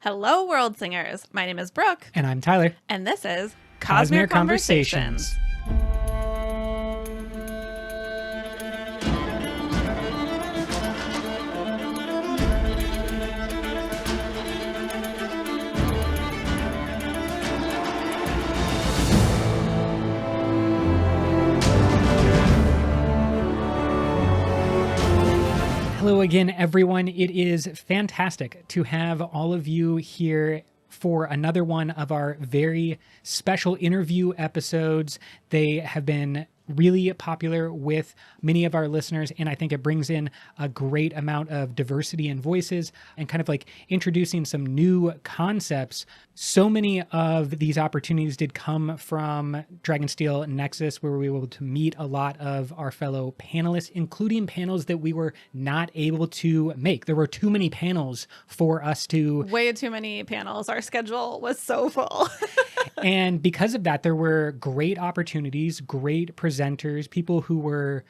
Hello, world singers. My name is Brooke. And I'm Tyler. And this is Cosmere Conversations. Hello again, everyone. It is fantastic to have all of you here for another one of our very special interview episodes. They have been really popular with many of our listeners, and I think it brings in a great amount of diversity in voices and kind of like introducing some new concepts. So many of these opportunities did come from Dragonsteel Nexus, where we were able to meet a lot of our fellow panelists, including panels that we were not able to make. There were too many panels for us to... Way too many panels. Our schedule was so full. And because of that, there were great opportunities, great presenters, people who were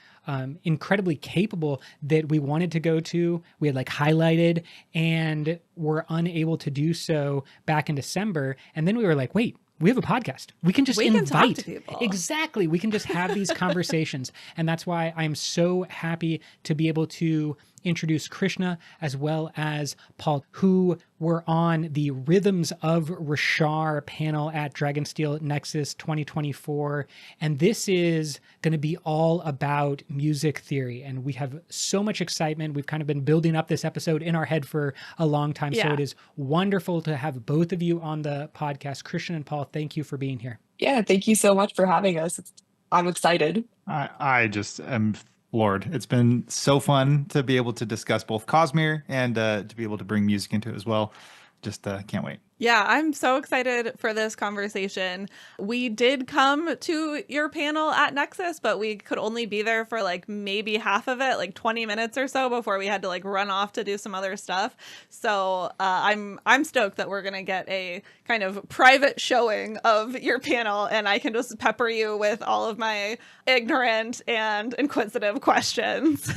incredibly capable that we wanted to go to. We had like highlighted and were unable to do so back in December. And then we were like, wait, we have a podcast. We can just invite. Talk to people. Exactly. We can just have these conversations. And that's why I'm so happy to be able to introduce Krishna as well as Paul, who were on the Rhythms of Rashar panel at Dragonsteel Nexus 2024. And this is going to be all about music theory. And we have so much excitement. We've kind of been building up this episode in our head for a long time. Yeah. So it is wonderful to have both of you on the podcast. Krishna and Paul, thank you for being here. Yeah, thank you so much for having us. I'm excited. I just am floored. It's been so fun to be able to discuss both Cosmere and to be able to bring music into it as well. Just can't wait. Yeah, I'm so excited for this conversation. We did come to your panel at Nexus, but we could only be there for like maybe half of it, like 20 minutes or so before we had to like run off to do some other stuff. So I'm stoked that we're going to get a kind of private showing of your panel, and I can just pepper you with all of my ignorant and inquisitive questions.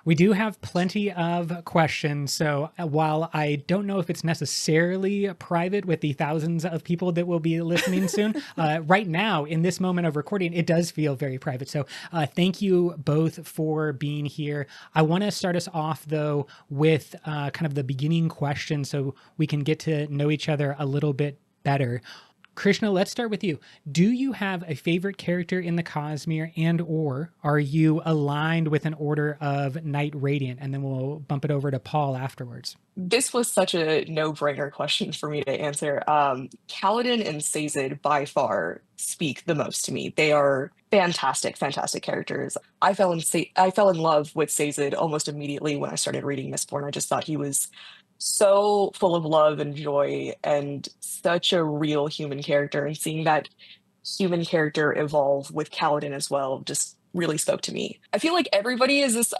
We do have plenty of questions, so while I don't know if it's necessarily private with the thousands of people that will be listening soon, right now, in this moment of recording, it does feel very private. So thank you both for being here. I want to start us off, though, with kind of the beginning question so we can get to know each other a little bit better. Krishna, let's start with you. Do you have a favorite character in the Cosmere, and or are you aligned with an order of Knight Radiant? And then we'll bump it over to Paul afterwards. This was such a no-brainer question for me to answer. Kaladin and Sazed by far speak the most to me. They are fantastic characters. I fell in love with Sazed almost immediately when I started reading Mistborn. I just thought he was so full of love and joy and such a real human character, and seeing that human character evolve with Kaladin as well just really spoke to me. I feel like everybody is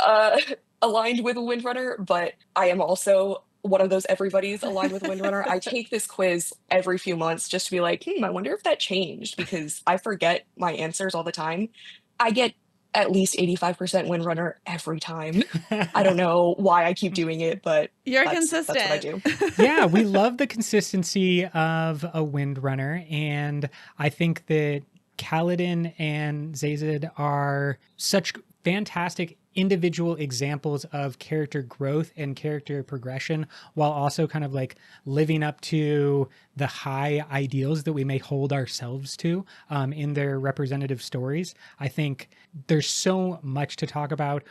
aligned with Windrunner, but I am also one of those everybody's aligned with Windrunner. I take this quiz every few months just to be like, I wonder if that changed, because I forget my answers all the time. I get at least 85% Windrunner every time. I don't know why I keep doing it, but you're consistent. That's what I do. Yeah, we love the consistency of a Windrunner, and I think that Kaladin and Sazed are such fantastic individual examples of character growth and character progression, while also kind of like living up to the high ideals that we may hold ourselves to in their representative stories. I think there's so much to talk about.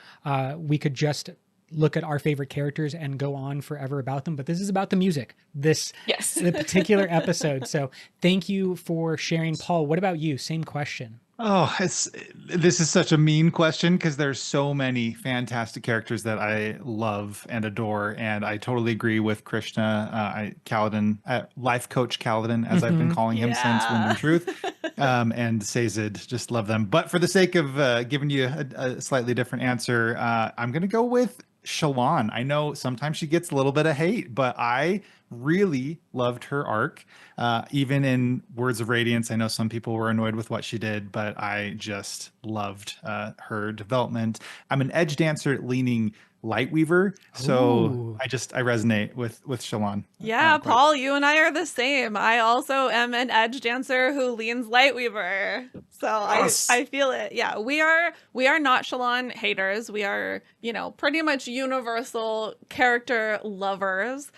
We could just look at our favorite characters and go on forever about them, but this is about the music, the particular episode. So thank you for sharing. Paul, what about you? Same question. Oh, this is such a mean question because there's so many fantastic characters that I love and adore, and I totally agree with Krishna. Kaladin, life coach Kaladin, as I've been calling him since Wind and Truth, and Sazed, just love them. But for the sake of giving you a slightly different answer, I'm going to go with Shallan. I know sometimes she gets a little bit of hate, but I really loved her arc. Even in Words of Radiance, I know some people were annoyed with what she did, but I just loved her development. I'm an edge dancer leaning Lightweaver, so Ooh. I resonate with Shalon. Yeah, Quite a bit. Paul, you and I are the same. I also am an edge dancer who leans Lightweaver. So I Yes. feel it. Yeah, we are not Shalon haters. We are, pretty much universal character lovers.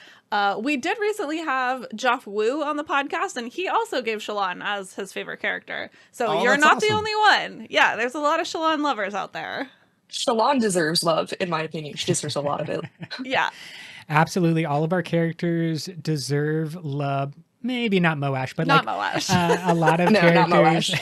We did recently have Jeff Wu on the podcast, and he also gave Shalon as his favorite character. So Oh, you're that's not the awesome. only one. Yeah, there's a lot of Shalon lovers out there. Shalon deserves love, in my opinion. She deserves a lot of it. Yeah. Absolutely. All of our characters deserve love. Maybe not Moash, but Not like Moash. a lot of No, not characters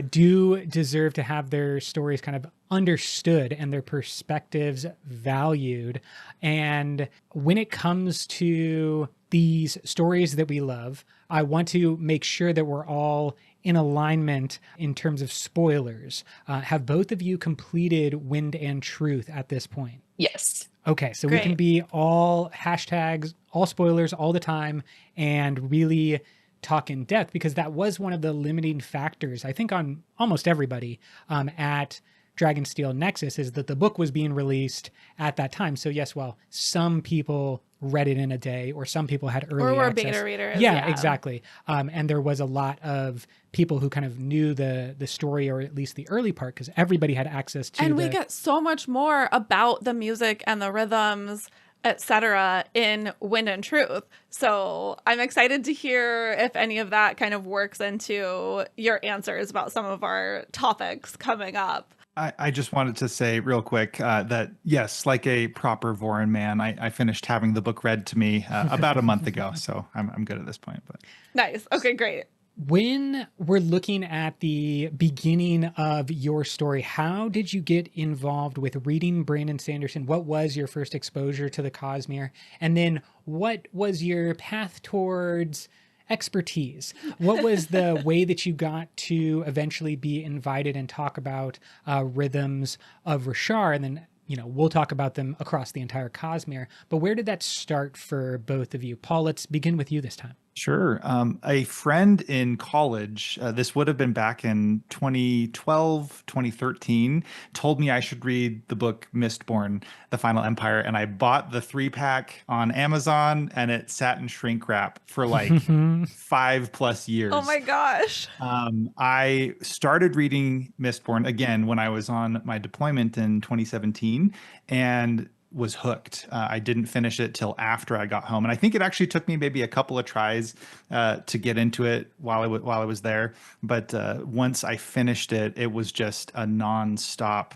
do deserve to have their stories kind of understood and their perspectives valued. And when it comes to these stories that we love, I want to make sure that we're all in alignment in terms of spoilers. Have both of you completed Wind and Truth at this point? Yes. Okay, so we can Great. be all hashtags, all spoilers all the time, and really talk in depth, because that was one of the limiting factors, I think, on almost everybody at Dragonsteel Nexus, is that the book was being released at that time. So yes, well, some people read it in a day, or some people had early Or we're access. beta readers. Yeah, exactly. And there was a lot of people who kind of knew the story, or at least the early part, because everybody had access to And we get so much more about the music and the rhythms, etc. in Wind and Truth. So I'm excited to hear if any of that kind of works into your answers about some of our topics coming up. I just wanted to say real quick that yes, like a proper Voron man, I finished having the book read to me about a month ago, so I'm good at this point. But Nice. Okay, great. When we're looking at the beginning of your story, how did you get involved with reading Brandon Sanderson? What was your first exposure to the Cosmere? And then what was your path towards expertise? What was the way that you got to eventually be invited and talk about rhythms of Rashar? And then, we'll talk about them across the entire Cosmere. But where did that start for both of you? Paul, let's begin with you this time. Sure. A friend in college, this would have been back in 2012, 2013, told me I should read the book Mistborn, The Final Empire. And I bought the 3-pack on Amazon, and it sat in shrink wrap for like 5+ years. Oh my gosh. I started reading Mistborn again when I was on my deployment in 2017, and was hooked. I didn't finish it till after I got home, and I think it actually took me maybe a couple of tries to get into it while I was there. But once I finished it, it was just a nonstop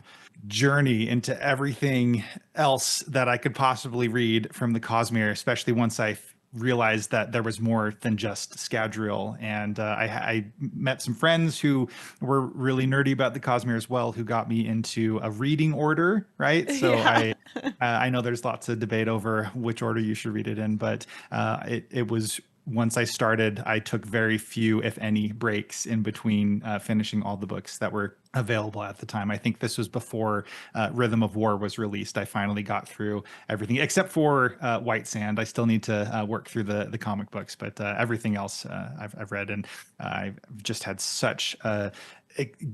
journey into everything else that I could possibly read from the Cosmere, especially once I realized that there was more than just Scadrial. And I met some friends who were really nerdy about the Cosmere as well, who got me into a reading order, right? So Yeah. I know there's lots of debate over which order you should read it in, but it was, once I started, I took very few, if any, breaks in between finishing all the books that were available at the time. I think this was before Rhythm of War was released. I finally got through everything except for White Sand. I still need to work through the comic books, but everything else I've read, and I've just had such a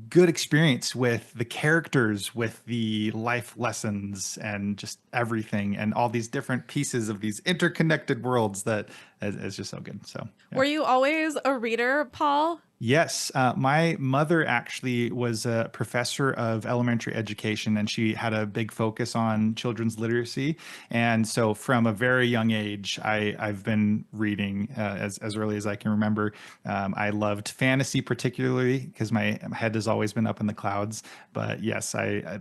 good experience with the characters, with the life lessons, and just everything, and all these different pieces of these interconnected worlds that is just so good. So yeah. Were you always a reader, Paul? Yes, my mother actually was a professor of elementary education, and she had a big focus on children's literacy. And so, from a very young age, I've been reading as early as I can remember. I loved fantasy particularly because my head has always been up in the clouds. But yes,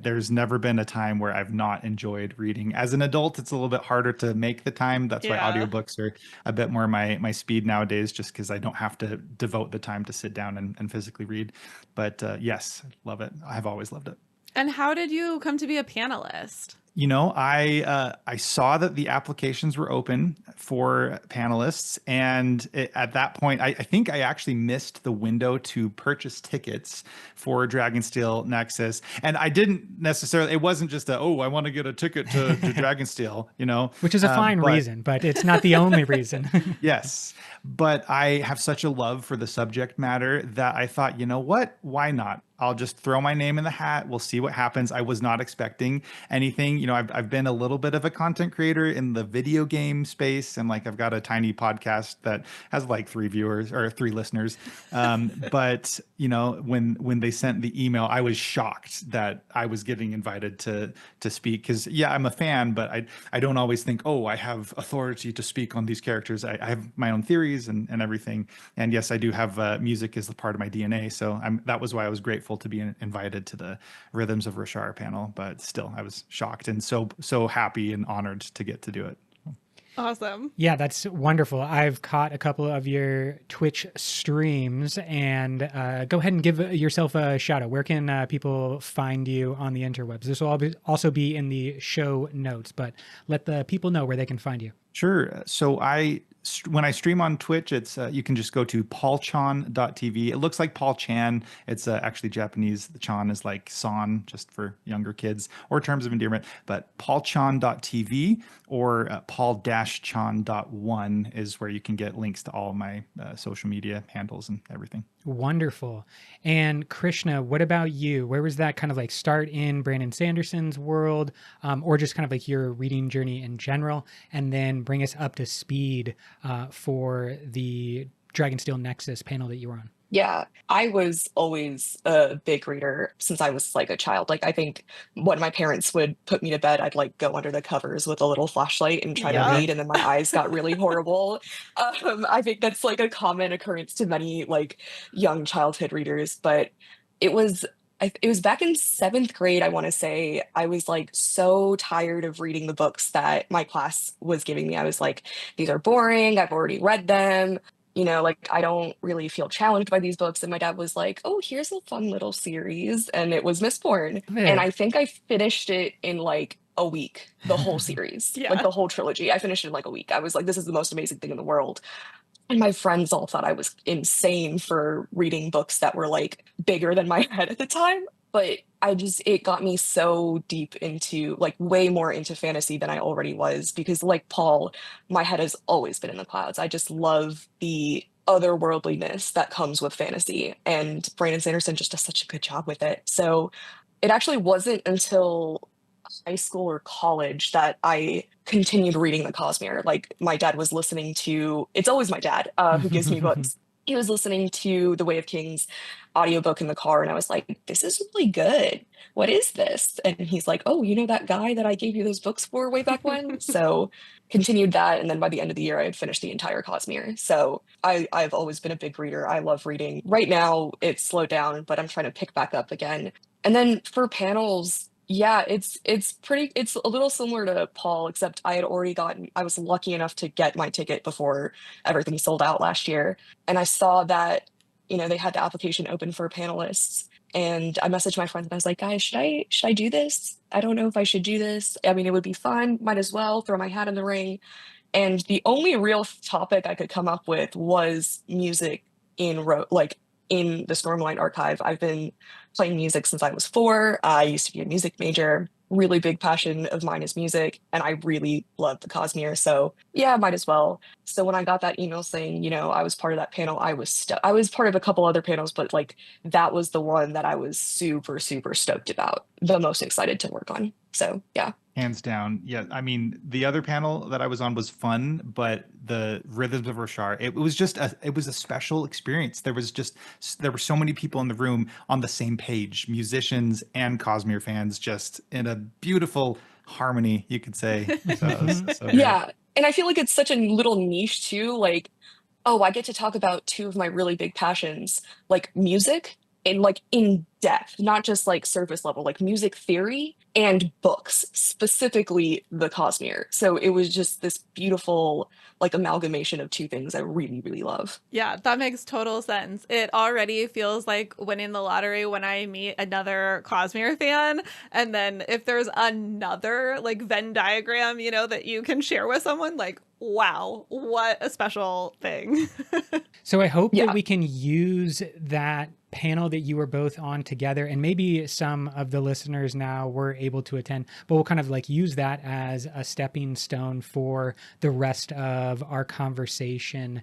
there's never been a time where I've not enjoyed reading. As an adult, it's a little bit harder to make the time. That's why Yeah. audiobooks are a bit more my speed nowadays, just because I don't have to devote the time to sit down and physically read. But yes, love it. I've always loved it. And how did you come to be a panelist? I saw that the applications were open for panelists, and at that point, I think I actually missed the window to purchase tickets for Dragonsteel Nexus, and I didn't necessarily. It wasn't just I want to get a ticket to Dragonsteel, Which is a fine but reason, but it's not the only reason. yes, but I have such a love for the subject matter that I thought, you know what? Why not? I'll just throw my name in the hat. We'll see what happens. I was not expecting anything. I've been a little bit of a content creator in the video game space, and like I've got a tiny podcast that has like 3 listeners. But when they sent the email, I was shocked that I was getting invited to speak, because yeah, I'm a fan, but I don't always think, oh, I have authority to speak on these characters. I have my own theories and everything. And yes, I do have music as a part of my DNA. So that was why I was grateful to be invited to the Rhythms of Roshar panel. But still, I was shocked and so happy and honored to get to do it. Awesome. Yeah, that's wonderful. I've caught a couple of your Twitch streams, and go ahead and give yourself a shout out. Where can people find you on the interwebs? This will also be in the show notes, but let the people know where they can find you. Sure. So when I stream on Twitch, it's you can just go to paulchan.tv. It looks like Paul Chan. It's actually Japanese. The Chan is like San, just for younger kids, or terms of endearment. But paulchan.tv or paul-chan.1 is where you can get links to all my social media handles and everything. Wonderful. And Krishna, what about you? Where was that kind of like start in Brandon Sanderson's world, or just kind of like your reading journey in general, and then bring us up to speed for the Dragonsteel Nexus panel that you were on? Yeah, I was always a big reader since I was like a child. Like, I think when my parents would put me to bed, I'd like go under the covers with a little flashlight and try to Yeah. read, and then my eyes got really horrible. I think that's like a common occurrence to many like young childhood readers, but it was it was back in 7th grade, I want to say. I was like so tired of reading the books that my class was giving me. I was like, these are boring. I've already read them. Like, I don't really feel challenged by these books. And my dad was like, oh, here's a fun little series. And it was Mistborn. And Yeah. I think I finished it in like a week, the whole series, like Yeah. the whole trilogy. I finished it in like a week. I was like, this is the most amazing thing in the world. And my friends all thought I was insane for reading books that were like bigger than my head at the time. But it got me so deep into like way more into fantasy than I already was, because like Paul, my head has always been in the clouds. I just love the otherworldliness that comes with fantasy. And Brandon Sanderson just does such a good job with it. So it actually wasn't until high school or college that I continued reading the Cosmere. Like, my dad was listening to, it's always my dad who gives me books. He was listening to the Way of Kings audiobook in the car, and I was like, this is really good. What is this? And he's like, oh, you know that guy that I gave you those books for way back when? So continued that, and then by the end of the year I had finished the entire Cosmere. So I've always been a big reader. I love reading. Right now it's slowed down, but I'm trying to pick back up again. And then for panels, yeah, it's a little similar to Paul, except I was lucky enough to get my ticket before everything sold out last year. And I saw that, they had the application open for panelists. And I messaged my friends and I was like, guys, should I do this? I don't know if I should do this. I mean, it would be fun. Might as well throw my hat in the ring. And the only real topic I could come up with was music in the Stormlight archive. I've been playing music since I was 4. I used to be a music major. Really big passion of mine is music, and I really love the Cosmere. So yeah, might as well. So when I got that email saying, I was part of that panel, I was part of a couple other panels, but like that was the one that I was super, super stoked about, the most excited to work on. So yeah. Hands down. Yeah. I mean, the other panel that I was on was fun, but the Rhythms of Roshar, it was a special experience. There were so many people in the room on the same page, musicians and Cosmere fans, just in a beautiful harmony, you could say. So it was so great. Yeah. And I feel like it's such a little niche too. Like, oh, I get to talk about 2 of my really big passions, like music in depth, not just like surface level, like music theory and books, specifically the Cosmere. So it was just this beautiful like amalgamation of two things I really, really love. Yeah, that makes total sense. It already feels like winning the lottery when I meet another Cosmere fan. And then if there's another like Venn diagram, that you can share with someone, like, wow, what a special thing. So I hope that Yeah. we can use that panel that you were both on together, and maybe some of the listeners now were able to attend, but we'll kind of like use that as a stepping stone for the rest of our conversation.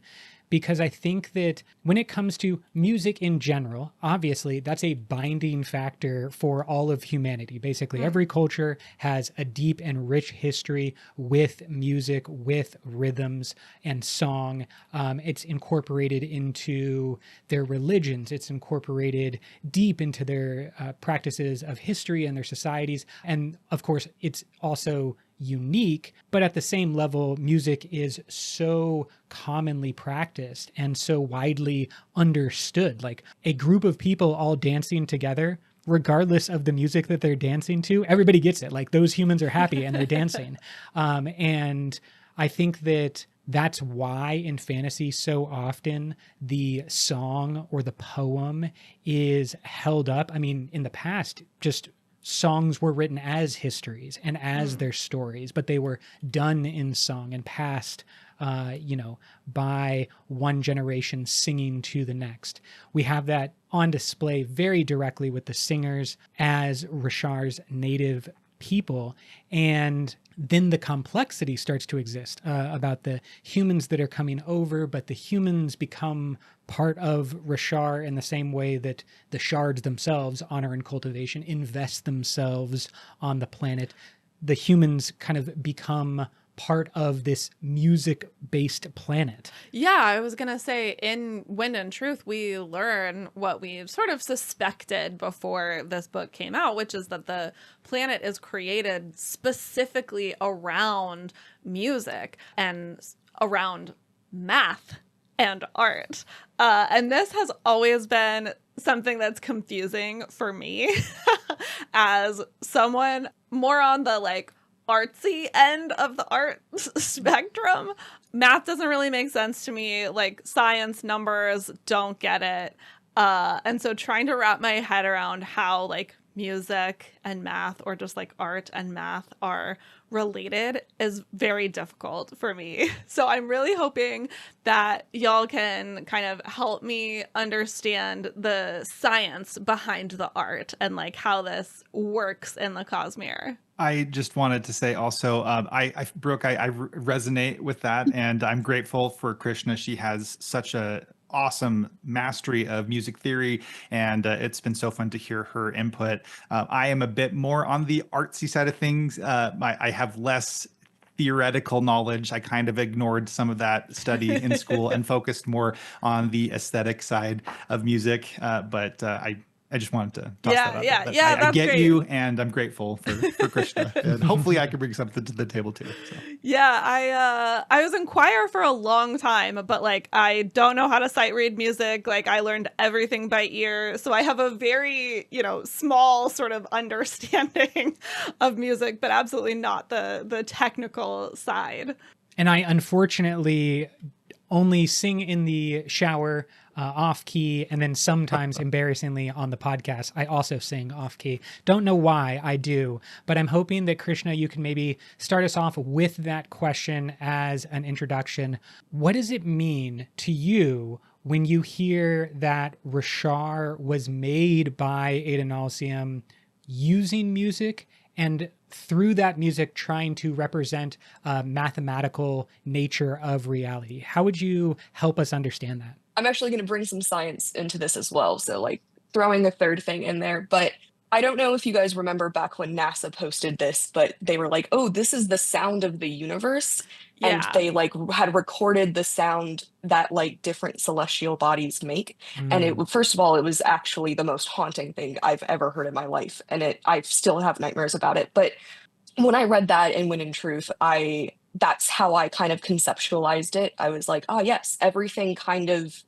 Because I think that when it comes to music in general, obviously that's a binding factor for all of humanity. Basically, every culture has a deep and rich history with music, with rhythms and song. It's incorporated into their religions. It's incorporated deep into their practices of history and their societies. And of course, it's also unique, but at the same level, music is so commonly practiced and so widely understood. Like a group of people all dancing together, regardless of the music that they're dancing to, everybody gets it. Like those humans are happy and they're dancing. And I think that that's why in fantasy so often the song or the poem is held up. I mean, in the past, just songs were written as histories and as their stories, but they were done in song and passed, by one generation singing to the next. We have that on display very directly with the singers as Rashar's native people. And then the complexity starts to exist about the humans that are coming over, but the humans become part of Rashar in the same way that the shards themselves, honor and cultivation, invest themselves on the planet. The humans kind of become part of this music-based planet. Yeah, I was going to say in Wind and Truth, we learn what we've sort of suspected before this book came out, which is that the planet is created specifically around music and around math and art. And this has always been something that's confusing for me as someone more on the like artsy end of the art spectrum. Math doesn't really make sense to me. Like science, numbers, don't get it. And so trying to wrap my head around how like music and math or just like art and math are related is very difficult for me. So I'm really hoping that y'all can kind of help me understand the science behind the art and like how this works in the Cosmere. I just wanted to say also, Brooke, I resonate with that, and I'm grateful for Krishna. She has such a awesome mastery of music theory, and it's been so fun to hear her input. I am a bit more on the artsy side of things. I have less theoretical knowledge. I kind of ignored some of that study in school and focused more on the aesthetic side of music. But I just wanted to toss that out there. Yeah, I that's get great. you, and I'm grateful for Krishna, and hopefully I can bring something to the table too. So. Yeah, I was in choir for a long time, but like I don't know how to sight read music. Like I learned everything by ear, so I have a very small sort of understanding of music, but absolutely not the technical side. And I unfortunately only sing in the shower off key, and then sometimes embarrassingly on the podcast I also sing off key. Don't know why, I do, but I'm hoping that Krishna, you can maybe start us off with that question as an introduction. What does it mean to you when you hear that Rashar was made by Adonalsium using music, and through that music trying to represent a mathematical nature of reality? How would you help us understand that? I'm actually going to bring some science into this as well. So, like, throwing a third thing in there. But I don't know if you guys remember back when NASA posted this, but they were like, oh, this is the sound of the universe. And Yeah. they like had recorded the sound that like different celestial bodies make. And first of all, it was actually the most haunting thing I've ever heard in my life. And I still have nightmares about it. But when I read that and When in Truth, that's how I kind of conceptualized it. I was like, oh yes, everything kind of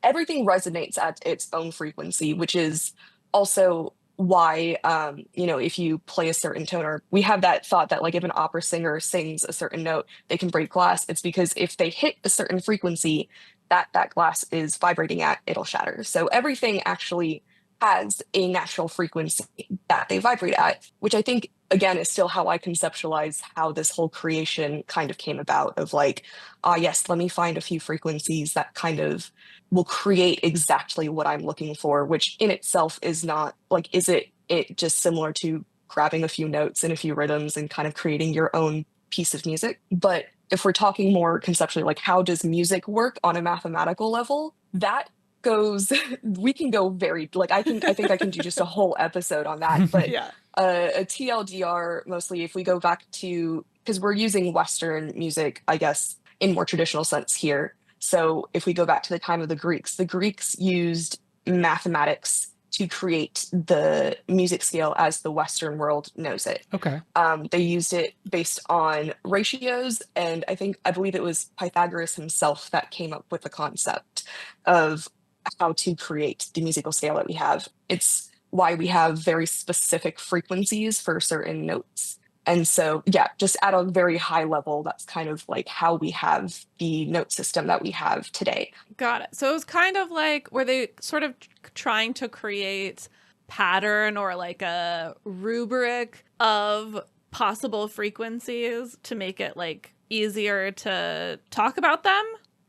everything resonates at its own frequency, which is also why, if you play a certain tone, or we have that thought that like if an opera singer sings a certain note, they can break glass. It's because if they hit a certain frequency that glass is vibrating at, it'll shatter. So everything actually has a natural frequency that they vibrate at, which I think, again, is still how I conceptualize how this whole creation kind of came about of like, yes, let me find a few frequencies that kind of will create exactly what I'm looking for, which in itself is not like, is it just similar to grabbing a few notes and a few rhythms and kind of creating your own piece of music? But if we're talking more conceptually, like how does music work on a mathematical level, that goes we can go very like I think I can do just a whole episode on that. But Yeah. a TLDR, mostly if we go back to, because we're using Western music, I guess, in more traditional sense here. So if we go back to the time of the Greeks used mathematics to create the music scale as the Western world knows it. Okay. They used it based on ratios, and I believe it was Pythagoras himself that came up with the concept of how to create the musical scale that we have. It's why we have very specific frequencies for certain notes. And so, yeah, just at a very high level, that's kind of like how we have the note system that we have today. Got it. So it was kind of like, were they sort of trying to create pattern or like a rubric of possible frequencies to make it like easier to talk about them?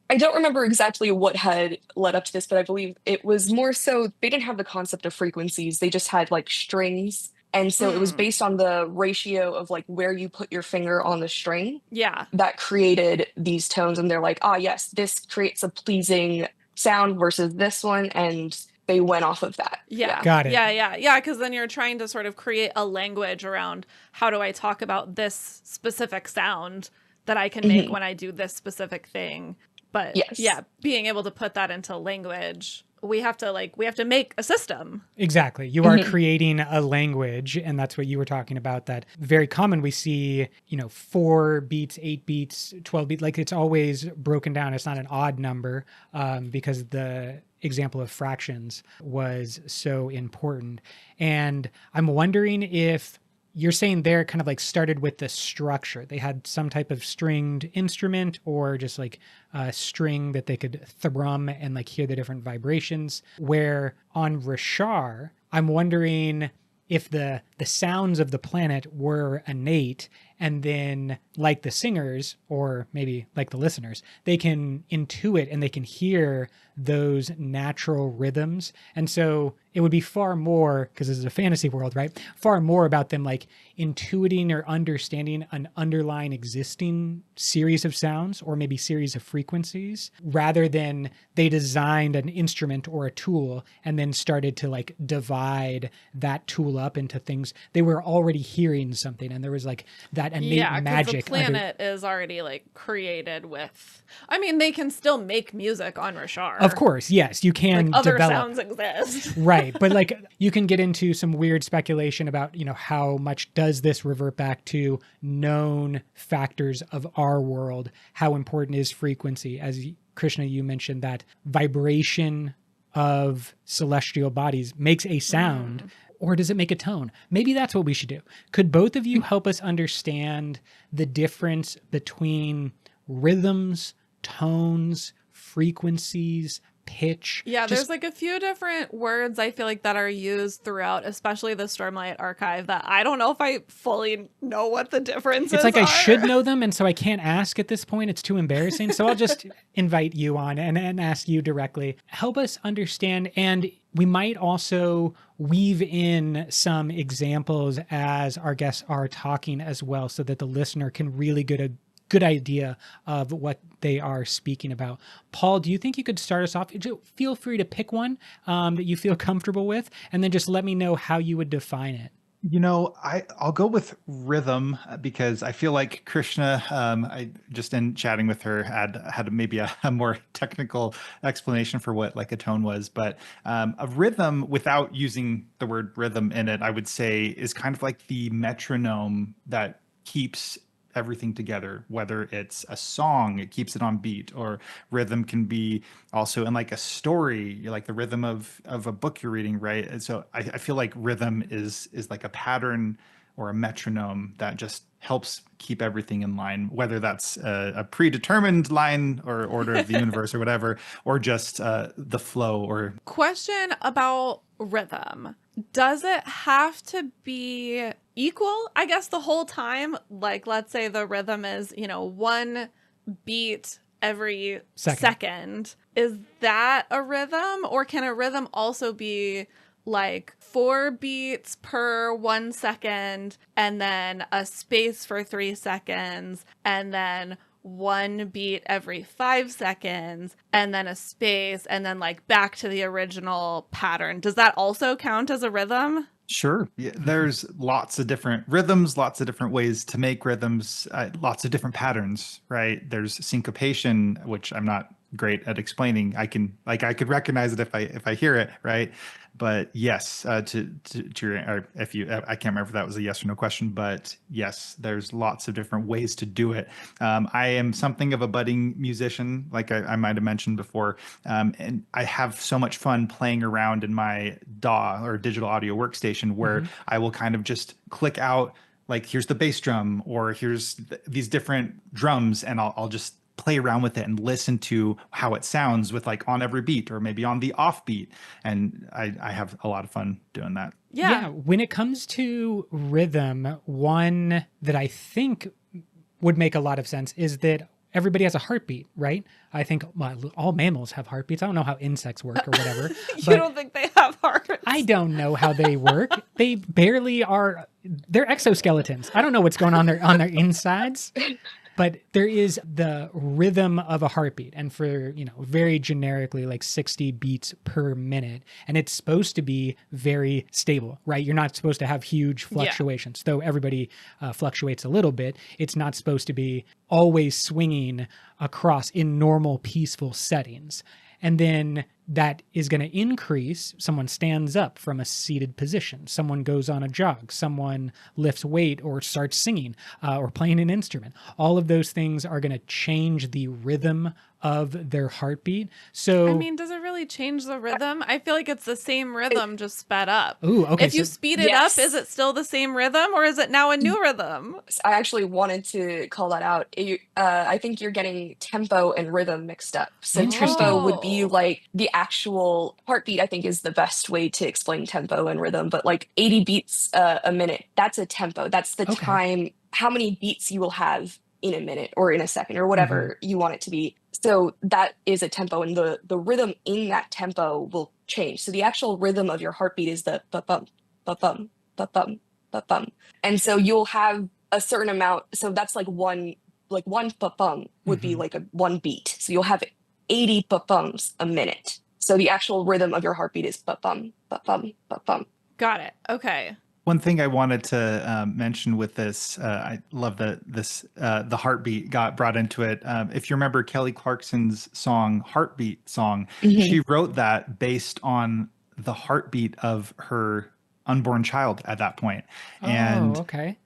I don't remember exactly what had led up to this, but I believe it was more so they didn't have the concept of frequencies. They just had like strings. And so it was Mm. based on the ratio of like where you put your finger on the string Yeah. that created these tones. And they're like, yes, this creates a pleasing sound versus this one. And they went off of that. Yeah. Got it. Yeah. Because then you're trying to sort of create a language around how do I talk about this specific sound that I can make Mhm. when I do this specific thing. But Yes. yeah, being able to put that into language, we have to make a system. Exactly. You are Mhm. creating a language, and that's what you were talking about. That very common. We see, 4 beats, 8 beats, 12 beats. Like it's always broken down. It's not an odd number because the example of fractions was so important. And I'm wondering if you're saying they're kind of like started with the structure. They had some type of stringed instrument or just like a string that they could thrum and like hear the different vibrations. Where on Rashar, I'm wondering if the sounds of the planet were innate, and then like the singers or maybe like the listeners, they can intuit and they can hear those natural rhythms. And so it would be far more, because this is a fantasy world, right? Far more about them like intuiting or understanding an underlying existing series of sounds or maybe series of frequencies, rather than they designed an instrument or a tool and then started to like divide that tool up into things. They were already hearing something, and there was like that innate Yeah, because magic. the planet is already like created with. I mean, they can still make music on Rashar. Of course, yes, you can like other develop. sounds exist. Right, but like you can get into some weird speculation about how much does this revert back to known factors of our world. How important is frequency? As Krishna, you mentioned that vibration of celestial bodies makes a sound, or does it make a tone? Maybe that's what we should do. Could both of you help us understand the difference between rhythms, tones, frequencies, pitch? Yeah, Just there's like a few different words I feel like that are used throughout, especially the Stormlight Archive, that I don't know if I fully know what the differences it's like I are. should know them, and so I can't ask at this point. It's too embarrassing. So I'll just invite you on and ask you directly. Help us understand, and we might also weave in some examples as our guests are talking as well, so that the listener can really get a good idea of what they are speaking about. Paul, do you think you could start us off? Feel free to pick one that you feel comfortable with, and then just let me know how you would define it. I'll go with rhythm because I feel like Krishna, I just in chatting with her had maybe a more technical explanation for what like a tone was, but a rhythm without using the word rhythm in it, I would say is kind of like the metronome that keeps everything together, whether it's a song, it keeps it on beat, or rhythm can be also in like a story, like the rhythm of a book you're reading, right? And so I feel like rhythm is like a pattern or a metronome that just helps keep everything in line, whether that's a predetermined line or order of the universe or whatever, or just the flow. Or Question about rhythm. Does it have to be equal, I guess, the whole time? Like, let's say the rhythm is, one beat every second. Is that a rhythm? Or can a rhythm also be like 4 beats per 1 second, and then a space for 3 seconds, and then 1 beat every 5 seconds, and then a space, and then like back to the original pattern? Does that also count as a rhythm? Sure. Yeah, there's lots of different rhythms, lots of different ways to make rhythms, lots of different patterns, right? There's syncopation, which I'm not great at explaining. I could recognize it if I hear it, right? But yes, to your, or if you, I can't remember if that was a yes or no question, but yes, there's lots of different ways to do it. I am something of a budding musician, like I might have mentioned before, and I have so much fun playing around in my DAW or digital audio workstation, where I will kind of just click out, like, here's the bass drum, or here's these different drums, and I'll just play around with it and listen to how it sounds with like on every beat or maybe on the off beat. And I have a lot of fun doing that. Yeah. When it comes to rhythm, one that I think would make a lot of sense is that everybody has a heartbeat, right? I think all mammals have heartbeats. I don't know how insects work or whatever. You but don't think they have hearts? I don't know how they work. They barely are. They're exoskeletons. I don't know what's going on on their insides. But there is the rhythm of a heartbeat, and for, very generically, like 60 beats per minute. And it's supposed to be very stable, right? You're not supposed to have huge fluctuations. Though everybody fluctuates a little bit. It's not supposed to be always swinging across in normal, peaceful settings. And then that is going to increase. Someone stands up from a seated position. Someone goes on a jog. Someone lifts weight or starts singing or playing an instrument. All of those things are going to change the rhythm of their heartbeat. So, I mean, does it really change the rhythm? I feel like it's the same rhythm, just sped up. Ooh, okay. If you speed it up, is it still the same rhythm, or is it now a new rhythm? I actually wanted to call that out. I think you're getting tempo and rhythm mixed up. So Interesting. tempo would be like the actual heartbeat, I think, is the best way to explain tempo and rhythm. But like 80 beats a minute, that's a tempo. That's the time, how many beats you will have in a minute or in a second or whatever you want it to be. So that is a tempo, and the rhythm in that tempo will change. So the actual rhythm of your heartbeat is the ba-bum, ba-bum, ba-bum, ba-bum. And so you'll have a certain amount. So that's like one ba-bum would be like a 1 beat. So you'll have 80 ba-bums a minute. So the actual rhythm of your heartbeat is ba-bum, ba-bum, ba-bum. Got it. Okay. One thing I wanted to mention with this, I love that the heartbeat got brought into it. If you remember Kelly Clarkson's song, Heartbeat Song, she wrote that based on the heartbeat of her unborn child at that point. And okay.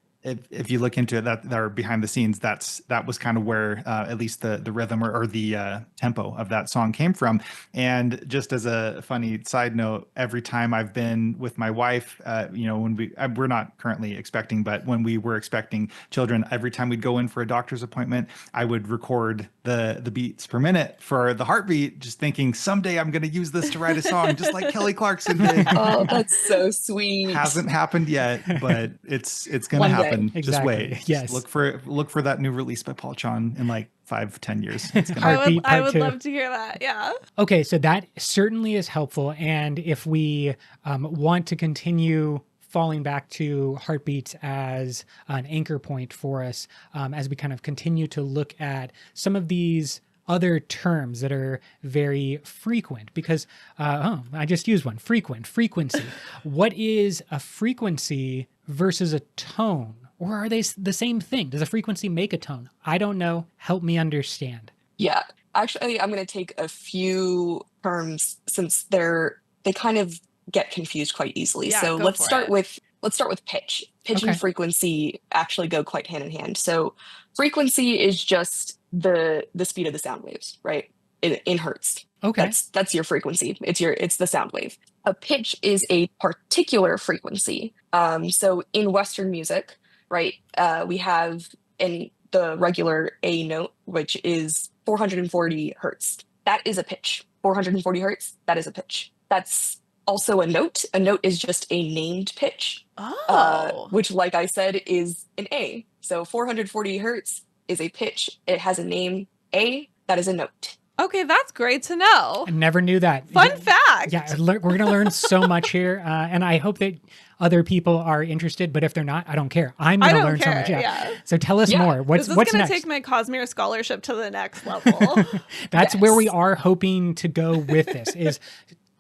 If you look into it, that are behind the scenes, that was kind of where at least the rhythm or the tempo of that song came from. And just as a funny side note, every time I've been with my wife, when we're not currently expecting, but when we were expecting children, every time we'd go in for a doctor's appointment, I would record the beats per minute for the heartbeat, just thinking someday I'm going to use this to write a song, just like Kelly Clarkson did. Oh, that's so sweet. Hasn't happened yet, but it's going to happen. Exactly. Just wait. Yes. Just look for that new release by Paul-chan in like 5-10 years. I would love to hear that. Yeah. Okay, so that certainly is helpful. And if we want to continue falling back to heartbeats as an anchor point for us, as we kind of continue to look at some of these other terms that are very frequent, because I just used one, frequency. What is a frequency versus a tone? Or are they the same thing? Does a frequency make a tone? I don't know. Help me understand. Yeah, actually, I'm going to take a few terms since they kind of get confused quite easily. Yeah, so go let's for start it. with let's start with pitch. Pitch Okay. and frequency actually go quite hand in hand. So frequency is just the speed of the sound waves, right? In hertz. Okay. That's your frequency. It's the sound wave. A pitch is a particular frequency. So in Western music, right, we have in the regular A note, which is 440 hertz. That is a pitch. 440 hertz, that is a pitch. That's also a note. A note is just a named pitch, Oh. which, like I said, is an A. So 440 hertz is a pitch. It has a name, A, that is a note. Okay, that's great to know. I never knew that. Fun fact. Yeah, we're going to learn so much here. And I hope that other people are interested, but if they're not, I don't care. I'm going to learn so much. Yeah. So tell us more. This is What's going next? to take my Cosmere scholarship to the next level. That's where we are hoping to go with this is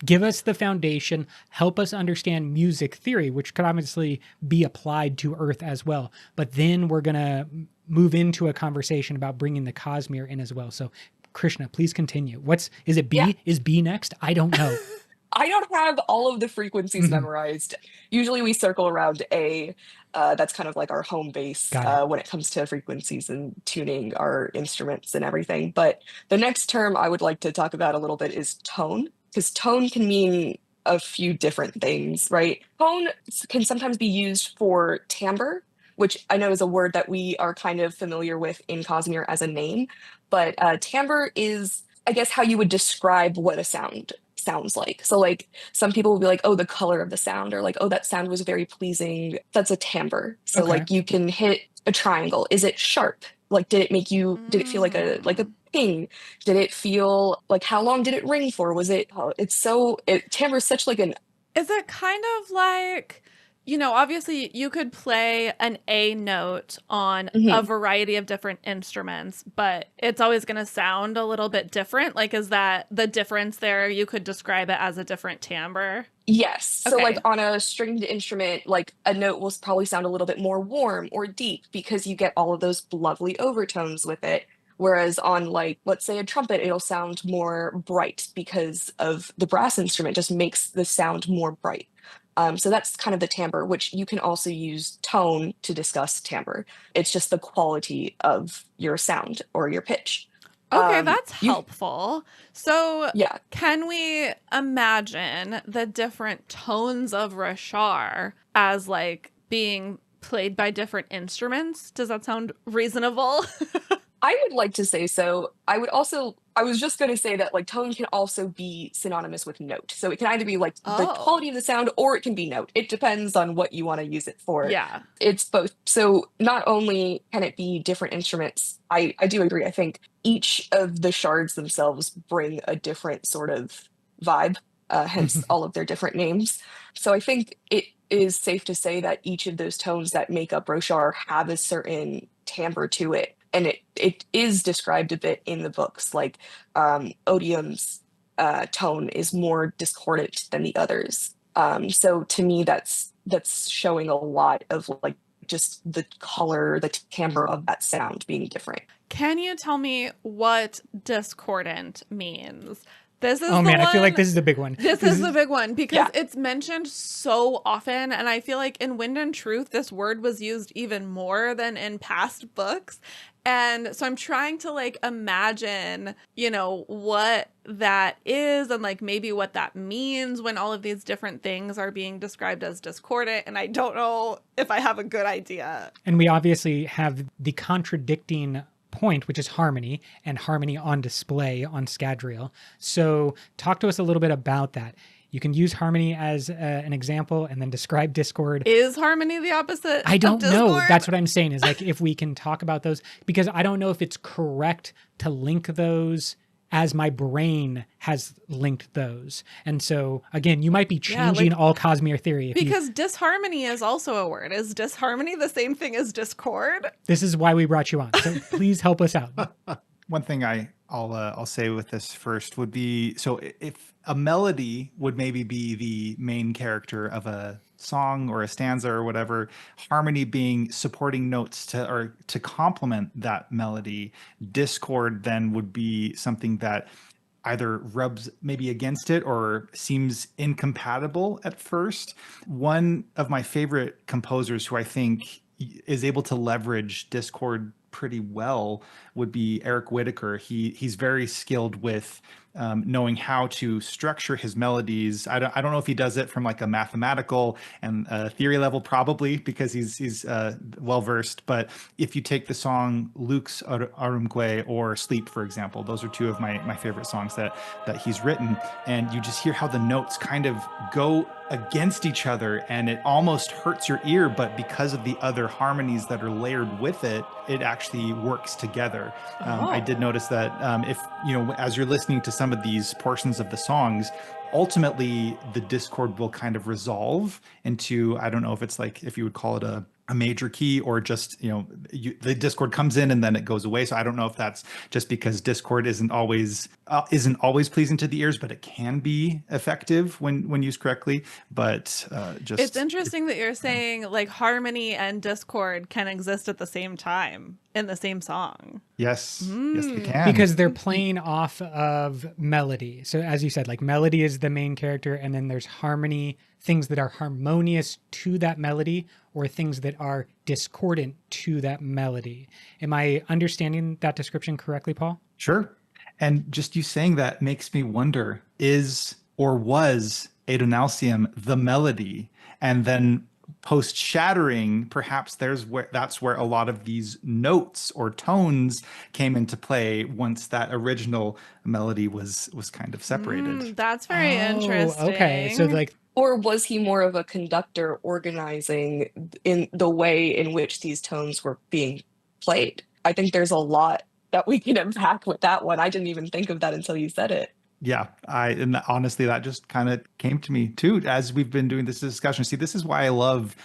give us the foundation, help us understand music theory, which could obviously be applied to Earth as well. But then we're going to move into a conversation about bringing the Cosmere in as well. So Krishna, please continue. Is it B? Yeah. Is B next? I don't know. I don't have all of the frequencies memorized. Usually we circle around A. That's kind of like our home base when it comes to frequencies and tuning our instruments and everything. But the next term I would like to talk about a little bit is tone, because tone can mean a few different things, right? Tone can sometimes be used for timbre, which I know is a word that we are kind of familiar with in Cosmere as a name. But timbre is, I guess, how you would describe what a sound sounds like. So like some people will be like, oh, the color of the sound, or like, oh, that sound was very pleasing. That's a timbre. So like you can hit a triangle. Is it sharp? Like, did it feel like a ping? Did it feel like, how long did it ring for? Was it, timbre is such like an. Is it kind of like, obviously you could play an A note on a variety of different instruments, but it's always going to sound a little bit different. Like, is that the difference there? You could describe it as a different timbre? Yes. So Okay. like on a stringed instrument, like a note will probably sound a little bit more warm or deep because you get all of those lovely overtones with it. Whereas on like, let's say a trumpet, it'll sound more bright because of the brass instrument just makes the sound more bright. So that's kind of the timbre, which you can also use tone to discuss timbre. It's just the quality of your sound or your pitch. Okay, that's helpful. So can we imagine the different tones of Rashar as like being played by different instruments? Does that sound reasonable? I would like to say so. I was just going to say that like tone can also be synonymous with note. So it can either be like the quality of the sound or it can be note. It depends on what you want to use it for. Yeah. It's both. So not only can it be different instruments, I do agree. I think each of the shards themselves bring a different sort of vibe, hence all of their different names. So I think it is safe to say that each of those tones that make up Roshar have a certain timbre to it. And it is described a bit in the books, like Odium's tone is more discordant than the others. So to me, that's showing a lot of like just the color, the timbre of that sound being different. Can you tell me what discordant means? This is I feel like this is the big one. This is the big one because it's mentioned so often. And I feel like in Wind and Truth, this word was used even more than in past books. And so I'm trying to like imagine, what that is and like maybe what that means when all of these different things are being described as discordant. And I don't know if I have a good idea. And we obviously have the contradicting point, which is harmony, and harmony on display on Scadrial. So talk to us a little bit about that. You can use harmony as an example and then describe discord. Is harmony the opposite? I don't know. That's what I'm saying is like if we can talk about those, because I don't know if it's correct to link those as my brain has linked those. And so again, you might be changing all Cosmere theory. Because disharmony is also a word. Is disharmony the same thing as discord? This is why we brought you on. So please help us out. One thing I'll say with this first would be, so if a melody would maybe be the main character of a song or a stanza or whatever, harmony being supporting notes to complement that melody, discord then would be something that either rubs maybe against it or seems incompatible at first. One of my favorite composers who I think is able to leverage discord pretty well would be Eric Whitacre. He's very skilled with knowing how to structure his melodies. I don't know if he does it from like a mathematical and theory level, probably because he's well versed. But if you take the song Luke's Arumque or Sleep, for example, those are two of my favorite songs that he's written, and you just hear how the notes kind of go against each other and it almost hurts your ear, but because of the other harmonies that are layered with it, it actually works together. I did notice that if as you're listening to some of these portions of the songs, ultimately the discord will kind of resolve into, I don't know if it's like, if you would call it a major key or just the discord comes in and then it goes away. So I don't know if that's just because discord isn't always pleasing to the ears, but it can be effective when used correctly. But it's interesting that you're saying like harmony and discord can exist at the same time in the same song. Yes, yes they can, because they're playing off of melody. So as you said, like melody is the main character, and then there's harmony, things that are harmonious to that melody or things that are discordant to that melody. Am I understanding that description correctly, Paul? Sure. And just you saying that makes me wonder, is or was Adonalcium the melody? And then post shattering, perhaps that's where a lot of these notes or tones came into play once that original melody was kind of separated. That's very interesting. Okay. So like, or was he more of a conductor organizing in the way in which these tones were being played? I think there's a lot that we can unpack with that one. I didn't even think of that until you said it. Yeah, and honestly, that just kind of came to me too as we've been doing this discussion. See, this is why I love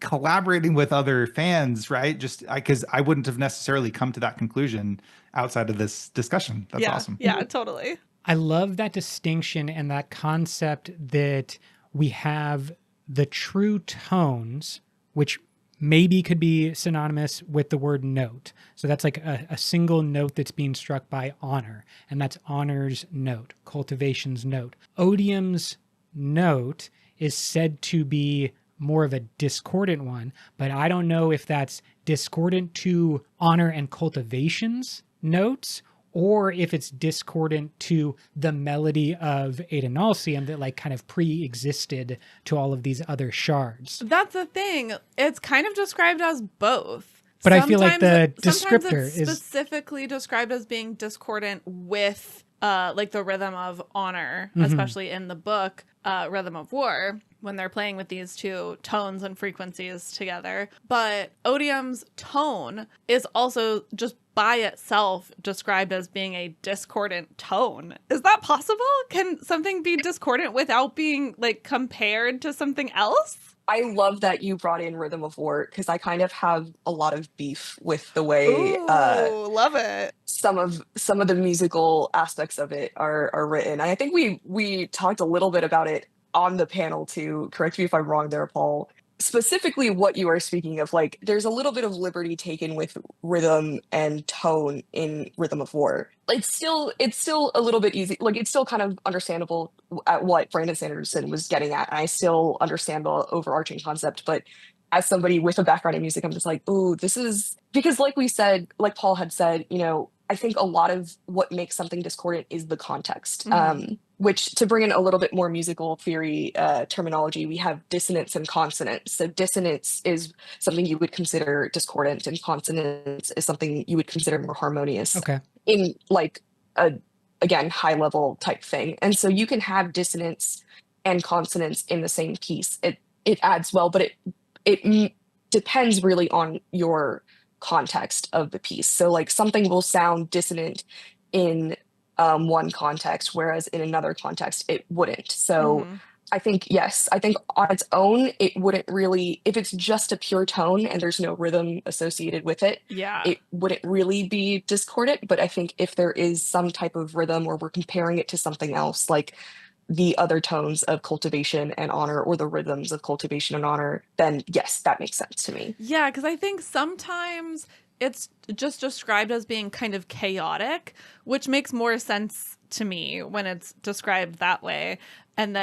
collaborating with other fans, right? Just because I wouldn't have necessarily come to that conclusion outside of this discussion. That's awesome. Yeah, totally. I love that distinction and that concept that we have the true tones, which maybe could be synonymous with the word note. So that's like a single note that's being struck by honor, and that's honor's note, cultivation's note. Odium's note is said to be more of a discordant one, but I don't know if that's discordant to honor and cultivation's notes, or if it's discordant to the melody of Adonalcium that like kind of pre-existed to all of these other shards. That's the thing. It's kind of described as both. But I feel like the sometimes descriptor it's is specifically described as being discordant with like the rhythm of honor, especially in the book Rhythm of War, when they're playing with these two tones and frequencies together. But Odium's tone is also just by itself described as being a discordant tone. Is that possible? Can something be discordant without being like compared to something else? I love that you brought in Rhythm of War because I kind of have a lot of beef with the way Love it. some of the musical aspects of it are written. And I think we talked a little bit about it on the panel too. Correct me if I'm wrong there, Paul. Specifically what you are speaking of, like there's a little bit of liberty taken with rhythm and tone in Rhythm of War. It's still a little bit easy, like it's still kind of understandable at what Brandon Sanderson was getting at, and I still understand the overarching concept. But as somebody with a background in music, I'm just like, ooh, this is because like we said, like Paul had said, I think a lot of what makes something discordant is the context. Which, to bring in a little bit more musical theory terminology, we have dissonance and consonance. So dissonance is something you would consider discordant, and consonance is something you would consider more harmonious. okay. In like a, again, high level type thing. And so you can have dissonance and consonance in the same piece. It adds well, but it depends really on your context of the piece. So like something will sound dissonant in one context, whereas in another context it wouldn't. So I think on its own it wouldn't really, if it's just a pure tone and there's no rhythm associated with it, it wouldn't really be discordant. But I think if there is some type of rhythm, or we're comparing it to something else, like the other tones of cultivation and honor, or the rhythms of cultivation and honor, then yes, that makes sense to me. Yeah, because I think sometimes it's just described as being kind of chaotic, which makes more sense to me when it's described that way. And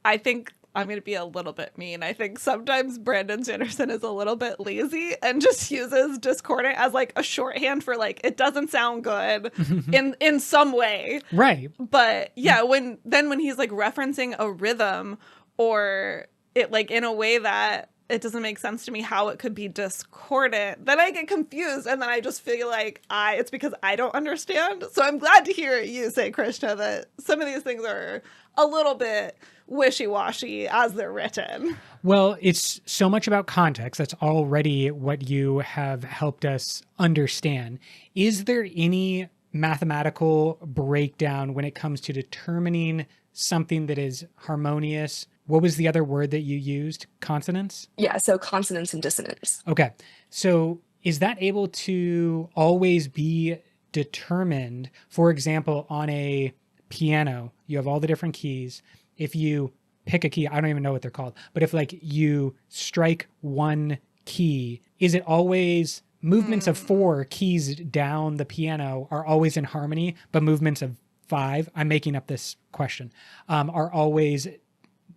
I think I'm going to be a little bit mean. I think sometimes Brandon Sanderson is a little bit lazy and just uses discordant as like a shorthand for like it doesn't sound good in some way. Right. But yeah, when he's like referencing a rhythm or it like in a way that it doesn't make sense to me how it could be discordant, then I get confused and then I just feel like it's because I don't understand. So I'm glad to hear you say, Krishna, that some of these things are a little bit wishy-washy as they're written. Well, it's so much about context. That's already what you have helped us understand. Is there any mathematical breakdown when it comes to determining something that is harmonious? What was the other word that you used? Consonance? Yeah, so consonance and dissonance. Okay. So is that able to always be determined? For example, on a piano, you have all the different keys. If you pick a key, I don't even know what they're called, but if like you strike one key, is it always movements of 4 keys down the piano are always in harmony, but movements of 5, I'm making up this question, are always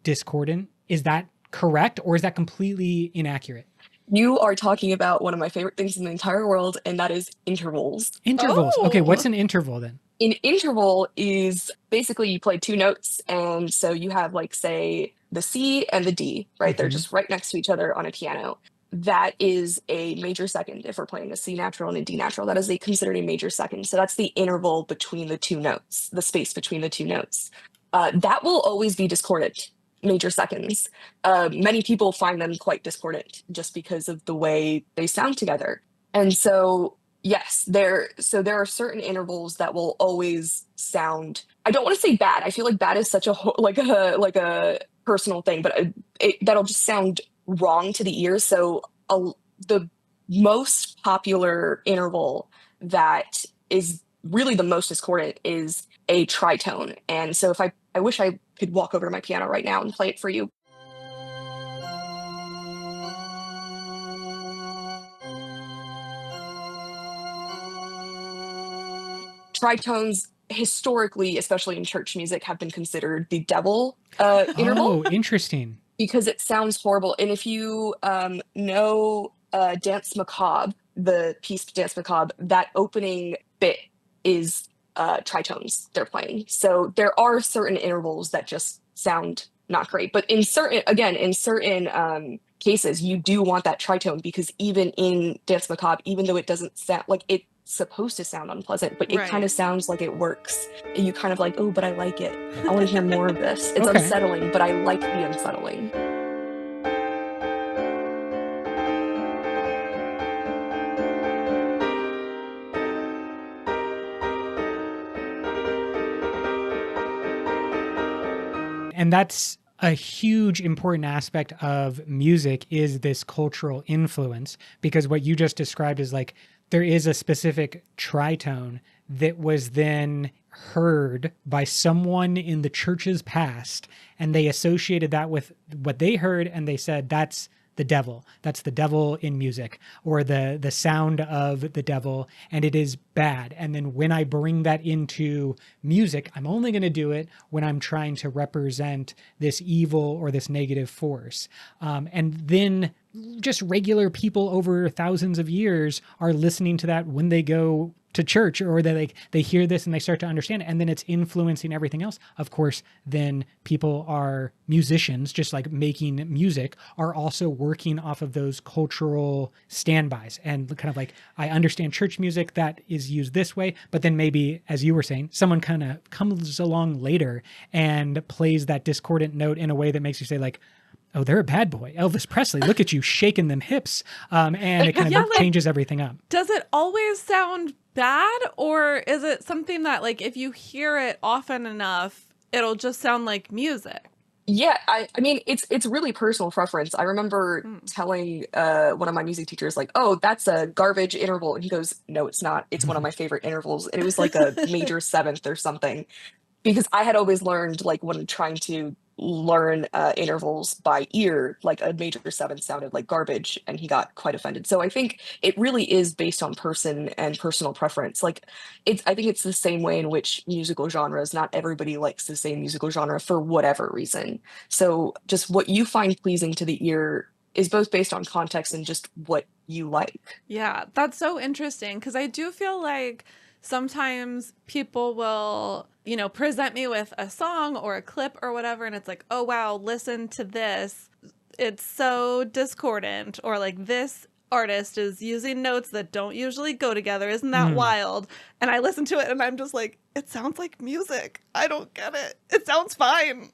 discordant? Is that correct, or is that completely inaccurate? You are talking about one of my favorite things in the entire world, and that is intervals. Intervals. Okay, Oh. what's an interval then? An interval is basically you play 2 notes, and so you have like, say, the C and the D, right? They're Mhm. just right next to each other on a piano. That is a major second. If we're playing a C natural and a D natural, that is considered a major second. So that's the interval between the 2 notes, the space between the 2 notes. That will always be discordant, major seconds. Many people find them quite discordant just because of the way they sound together. And so yes, there are certain intervals that will always sound. I don't want to say bad. I feel like bad is such a like a personal thing, but that'll just sound wrong to the ear. So the most popular interval that is really the most discordant is a tritone. And so if I wish I could walk over to my piano right now and play it for you. Tritones historically, especially in church music, have been considered the devil interval Oh, interesting. because it sounds horrible. And if you know Dance Macabre, the piece Dance Macabre, that opening bit is tritones they're playing. So there are certain intervals that just sound not great. But in certain cases, you do want that tritone because even in Dance Macabre, even though it doesn't sound like it's supposed to sound unpleasant, but it kind Right. of sounds like it works. And you kind of like, oh, but I like it. I want to hear more of this. It's Okay. unsettling, but I like the unsettling. And that's a huge important aspect of music, is this cultural influence, because what you just described is like there is a specific tritone that was then heard by someone in the church's past, and they associated that with what they heard, and they said that's the devil. That's the devil in music, or the sound of the devil, and it is bad. And then when I bring that into music, I'm only going to do it when I'm trying to represent this evil or this negative force. And then just regular people over thousands of years are listening to that when they go to church, or they hear this and they start to understand it, and then it's influencing everything else. Of course, then people are musicians, just like making music, are also working off of those cultural standbys, and kind of like, I understand church music that is used this way, but then maybe, as you were saying, someone kind of comes along later and plays that discordant note in a way that makes you say like, oh, they're a bad boy. Elvis Presley, look at you shaking them hips. And it kind of changes everything up. Does it always sound bad, or is it something that like if you hear it often enough, it'll just sound like music? Yeah, I mean, it's really personal preference. I remember telling one of my music teachers, like, oh, that's a garbage interval. And he goes, no, it's not. It's one of my favorite intervals. And it was like a major seventh or something. Because I had always learned, like, when trying to learn intervals by ear, like a major seventh sounded like garbage, and he got quite offended. So I think it really is based on person and personal preference. Like I think it's the same way in which musical genres, not everybody likes the same musical genre for whatever reason. So just what you find pleasing to the ear is both based on context and just what you like. Yeah, that's so interesting because I do feel like sometimes people will, present me with a song or a clip or whatever, and it's like, oh, wow, listen to this. It's so discordant, or like this artist is using notes that don't usually go together. Isn't that wild? And I listen to it and I'm just like, it sounds like music. I don't get it. It sounds fine.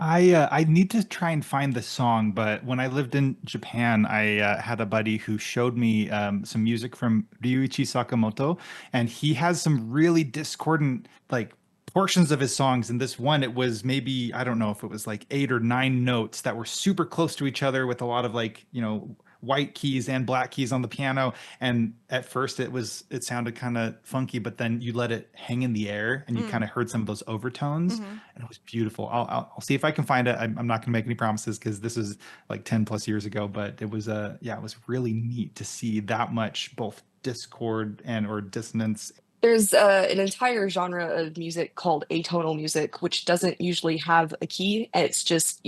I need to try and find the song, but when I lived in Japan, I had a buddy who showed me some music from Ryuichi Sakamoto, and he has some really discordant like portions of his songs. And this one, it was maybe, I don't know if it was like 8 or 9 notes that were super close to each other with a lot of like, white keys and black keys on the piano. And at first it sounded kind of funky, but then you let it hang in the air and you kind of heard some of those overtones, and it was beautiful. I'll see if I can find it. I'm not going to make any promises because this is like 10 plus years ago, but it was it was really neat to see that much both discord and or dissonance. There's an entire genre of music called atonal music, which doesn't usually have a key. It's just,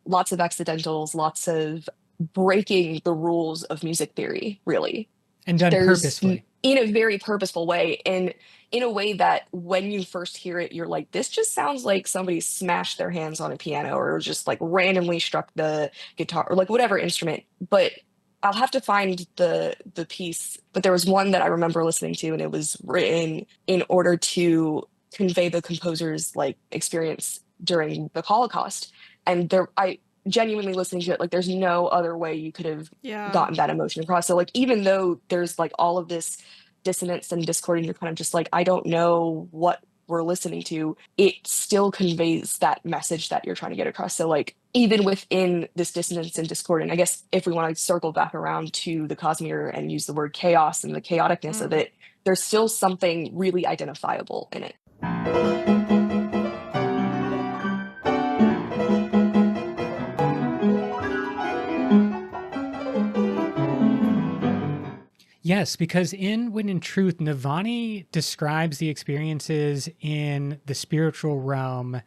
lots of accidentals, lots of breaking the rules of music theory, really. And done purposefully. In a very purposeful way. And in a way that when you first hear it, you're like, this just sounds like somebody smashed their hands on a piano or just like randomly struck the guitar or like whatever instrument. But I'll have to find the piece. But there was one that I remember listening to, and it was written in order to convey the composer's like experience during the Holocaust. And I genuinely listening to it, like there's no other way you could have gotten that emotion across. So like even though there's like all of this dissonance and discording, you're kind of just like, I don't know what we're listening to, it still conveys that message that you're trying to get across. So like even within this dissonance and discordant, I guess if we want to circle back around to the Cosmere and use the word chaos and the chaoticness of it, there's still something really identifiable in it. Yes, because in When in Truth, Navani describes the experiences in the spiritual realm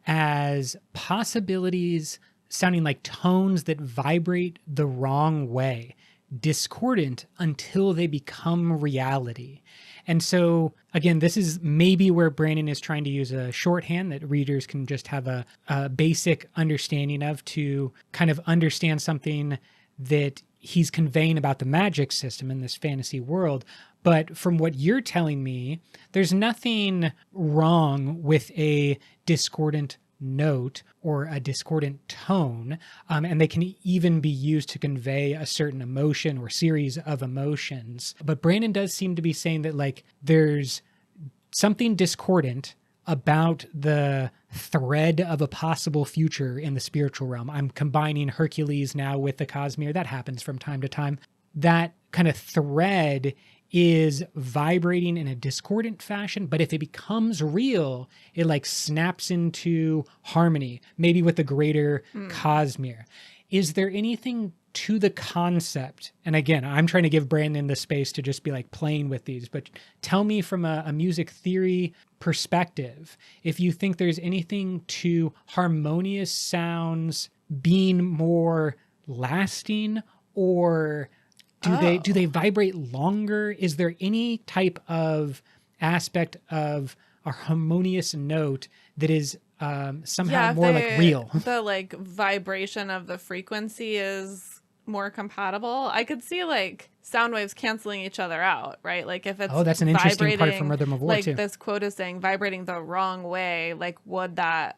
as possibilities sounding like tones that vibrate the wrong way, discordant until they become reality. And so, again, this is maybe where Brandon is trying to use a shorthand that readers can just have a basic understanding of to kind of understand something that he's conveying about the magic system in this fantasy world. But from what you're telling me, there's nothing wrong with a discordant note or a discordant tone, and they can even be used to convey a certain emotion or series of emotions. But Brandon does seem to be saying that like there's something discordant about the thread of a possible future in the spiritual realm. I'm combining Hercules now with the Cosmere. That happens from time to time. That kind of thread is vibrating in a discordant fashion, but if it becomes real, it like snaps into harmony, maybe with the greater Cosmere. Is there anything to the concept? And again, I'm trying to give Brandon the space to just be like playing with these, but tell me from a music theory perspective, if you think there's anything to harmonious sounds being more lasting, or do they vibrate longer? Is there any type of aspect of a harmonious note that is somehow more like real? The like vibration of the frequency is more compatible. I could see like sound waves canceling each other out, right? Like if it's that's an interesting part from Rhythm of War like too. This quote is saying vibrating the wrong way, like would that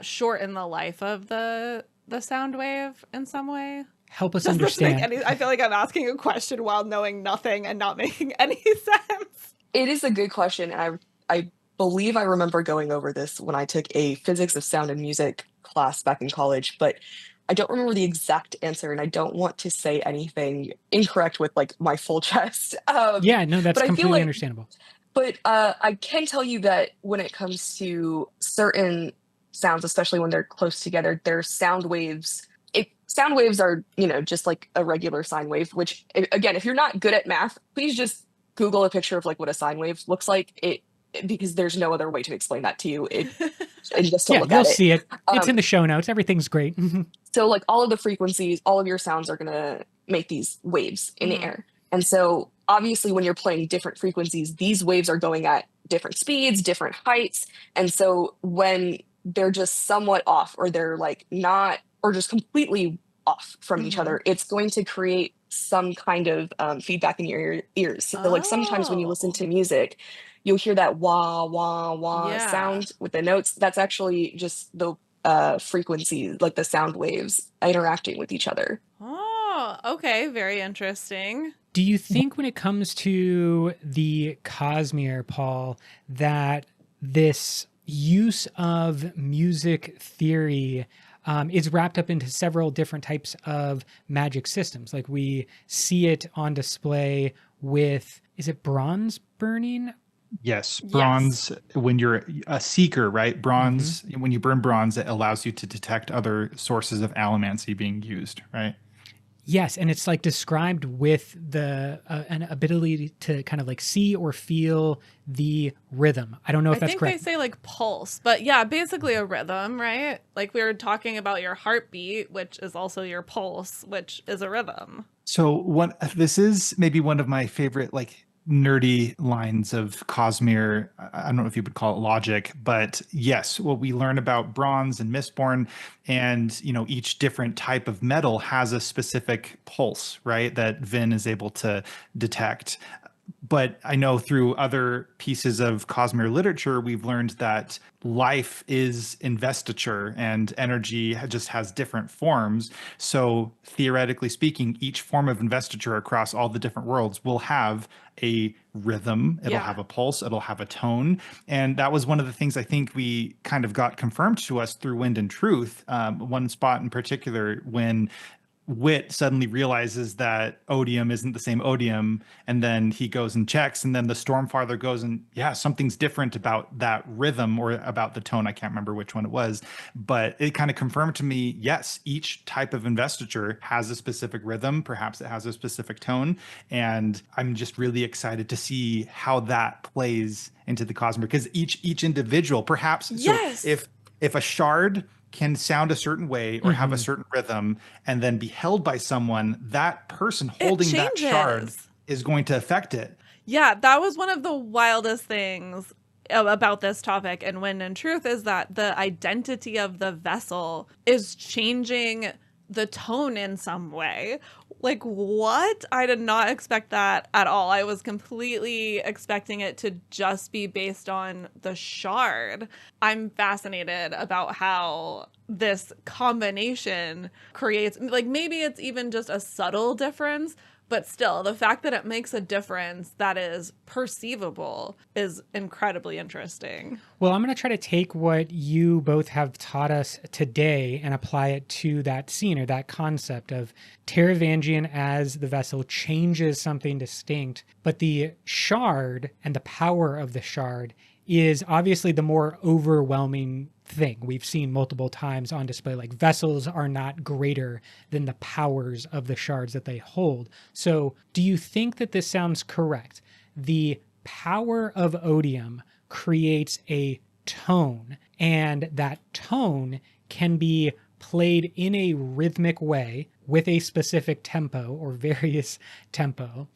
shorten the life of the sound wave in some way? Help us Does understand. this make any, I feel like I'm asking a question while knowing nothing and not making any sense. It is a good question, and I believe I remember going over this when I took a physics of sound and music class back in college, but I don't remember the exact answer, and I don't want to say anything incorrect with like my full chest. That's completely understandable. But I can tell you that when it comes to certain sounds, especially when they're close together, their sound waves. Sound waves are, just like a regular sine wave, which again, if you're not good at math, please just Google a picture of like what a sine wave looks like. Because there's no other way to explain that to you. And just to Yeah, look you'll at it. see it. It's in Um, the show notes. Everything's great. so like all of the frequencies, all of your sounds are gonna make these waves in the Mhm. air. And so obviously when you're playing different frequencies, these waves are going at different speeds, different heights. And so when they're just somewhat off, or they're like not, or just completely off from each Mhm. other, it's going to create some kind of feedback in your ears. So like sometimes when you listen Oh. to music, you'll hear that wah wah wah Yeah. sound with the notes. That's actually just the frequencies, like the sound waves interacting with each other. Oh, okay. Very interesting. Do you think when it comes to the Cosmere, Paul, that this use of music theory is wrapped up into several different types of magic systems? Like we see it on display with, is it bronze burning? Yes, Yes. bronze, when you're a seeker, right? Hmm. Bronze, when you burn bronze, it allows you to detect other sources of allomancy being used, right? Yes, and it's like described with the an ability to kind of like see or feel the rhythm. I don't know I if that's think they correct. say like pulse, but yeah, basically a rhythm, right? Like we were talking about your heartbeat, which is also your pulse, which is a rhythm. So this is maybe one of my favorite like nerdy lines of Cosmere. I don't know if you would call it logic, but yes, what we learn about bronze and Mistborn, and each different type of metal has a specific pulse, right? That Vin is able to detect. But I know through other pieces of Cosmere literature, we've learned that life is investiture and energy just has different forms. So theoretically speaking, each form of investiture across all the different worlds will have a rhythm, it'll Yeah. have a pulse, it'll have a tone. And that was one of the things I think we kind of got confirmed to us through Wind and Truth. One spot in particular when Wit suddenly realizes that odium isn't the same odium, and then he goes and checks, and then the Stormfather goes and yeah, something's different about that rhythm or about the tone. I can't remember which one it was, but it kind of confirmed to me, yes, each type of investiture has a specific rhythm, perhaps it has a specific tone, and I'm just really excited to see how that plays into the Cosmere, because each individual, perhaps, so Yes. if a shard can sound a certain way or have a Hmm. certain rhythm and then be held by someone, that person It holding that shard changes. is going to affect it. Yeah, that was one of the wildest things about this topic and Wind and Truth is that the identity of the vessel is changing the tone in some way. Like, what? I did not expect that at all. I was completely expecting it to just be based on the shard. I'm fascinated about how this combination creates, like, maybe it's even just a subtle difference, but still, the fact that it makes a difference that is perceivable is incredibly interesting. Well, I'm going to try to take what you both have taught us today and apply it to that scene or that concept of Teravangian as the vessel changes something distinct, but the shard and the power of the shard is obviously the more overwhelming thing we've seen multiple times on display. Like vessels are not greater than the powers of the shards that they hold. So, do you think that this sounds correct? The power of odium creates a tone, and that tone can be played in a rhythmic way with a specific tempo or various tempo,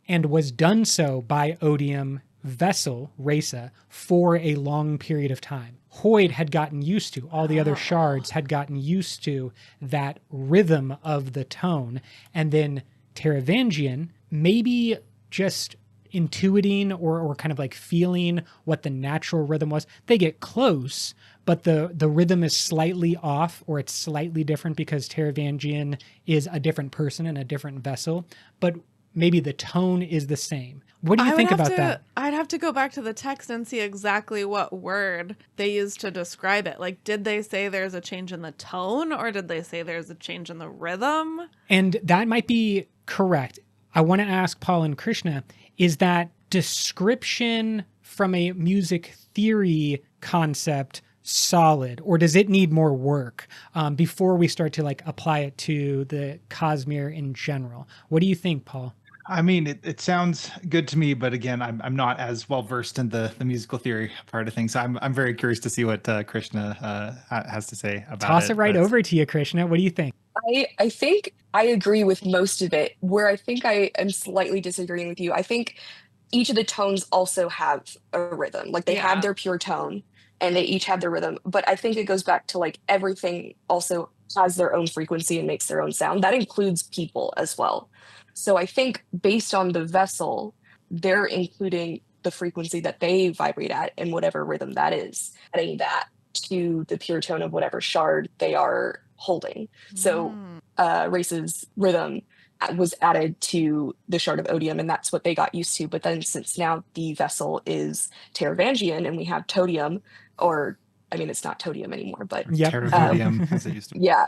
and was done so by odium vessel Rasa for a long period of time. Hoyd had gotten used to, all the other Oh. shards had gotten used to that rhythm of the tone, and then Teravangian maybe just intuiting or kind of like feeling what the natural rhythm was. They get close, but the rhythm is slightly off or it's slightly different because Teravangian is a different person and a different vessel, but maybe the tone is the same. What do you think about that? I'd have to go back to the text and see exactly what word they used to describe it. Like, did they say there's a change in the tone or did they say there's a change in the rhythm? And that might be correct. I want to ask Paul and Krishna, is that description from a music theory concept solid, or does it need more work before we start to like apply it to the Cosmere in general? What do you think, Paul? I mean, it sounds good to me, but again, I'm not as well versed in the musical theory part of things. So I'm very curious to see what Krishna has to say about Toss it right But over to you, Krishna. What do you think? I think I agree with most of it. Where I think I am slightly disagreeing with you, I think each of the tones also have a rhythm. Like they have Yeah. their pure tone and they each have their rhythm. But I think it goes back to like everything also has their own frequency and makes their own sound. That includes people as well. So I think based on the vessel, they're including the frequency that they vibrate at and whatever rhythm that is, adding that to the pure tone of whatever shard they are holding. So Mm. Race's rhythm was added to the shard of odium, and that's what they got used to. But then, since now the vessel is Teravangian and we have todium, or I mean, it's not todium anymore, but Yep. Terravodium, as it used to be. yeah,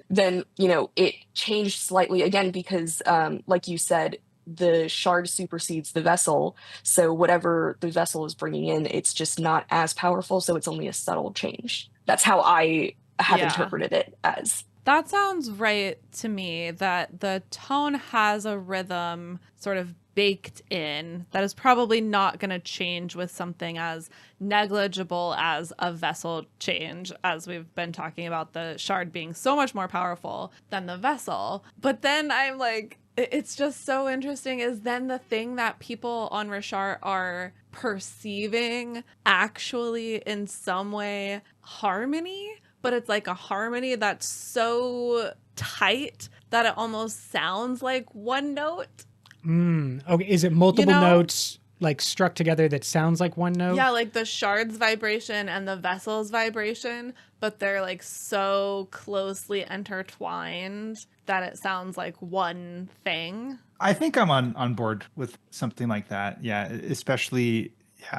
then it changed slightly again because, like you said, the shard supersedes the vessel. So whatever the vessel is bringing in, it's just not as powerful. So it's only a subtle change. That's how I have Yeah. interpreted it as. That sounds right to me, that the tone has a rhythm sort of baked in that is probably not going to change with something as negligible as a vessel change, as we've been talking about the shard being so much more powerful than the vessel. But then I'm like, it's just so interesting is then the thing that people on Rashar are perceiving actually in some way harmony, but it's like a harmony that's so tight that it almost sounds like one note. Okay. Is it multiple You know? notes like struck together that sounds like one note? Yeah, like the shard's vibration and the vessel's vibration, but they're like so closely intertwined that it sounds like one thing. I think I'm on board with something like that. Yeah, especially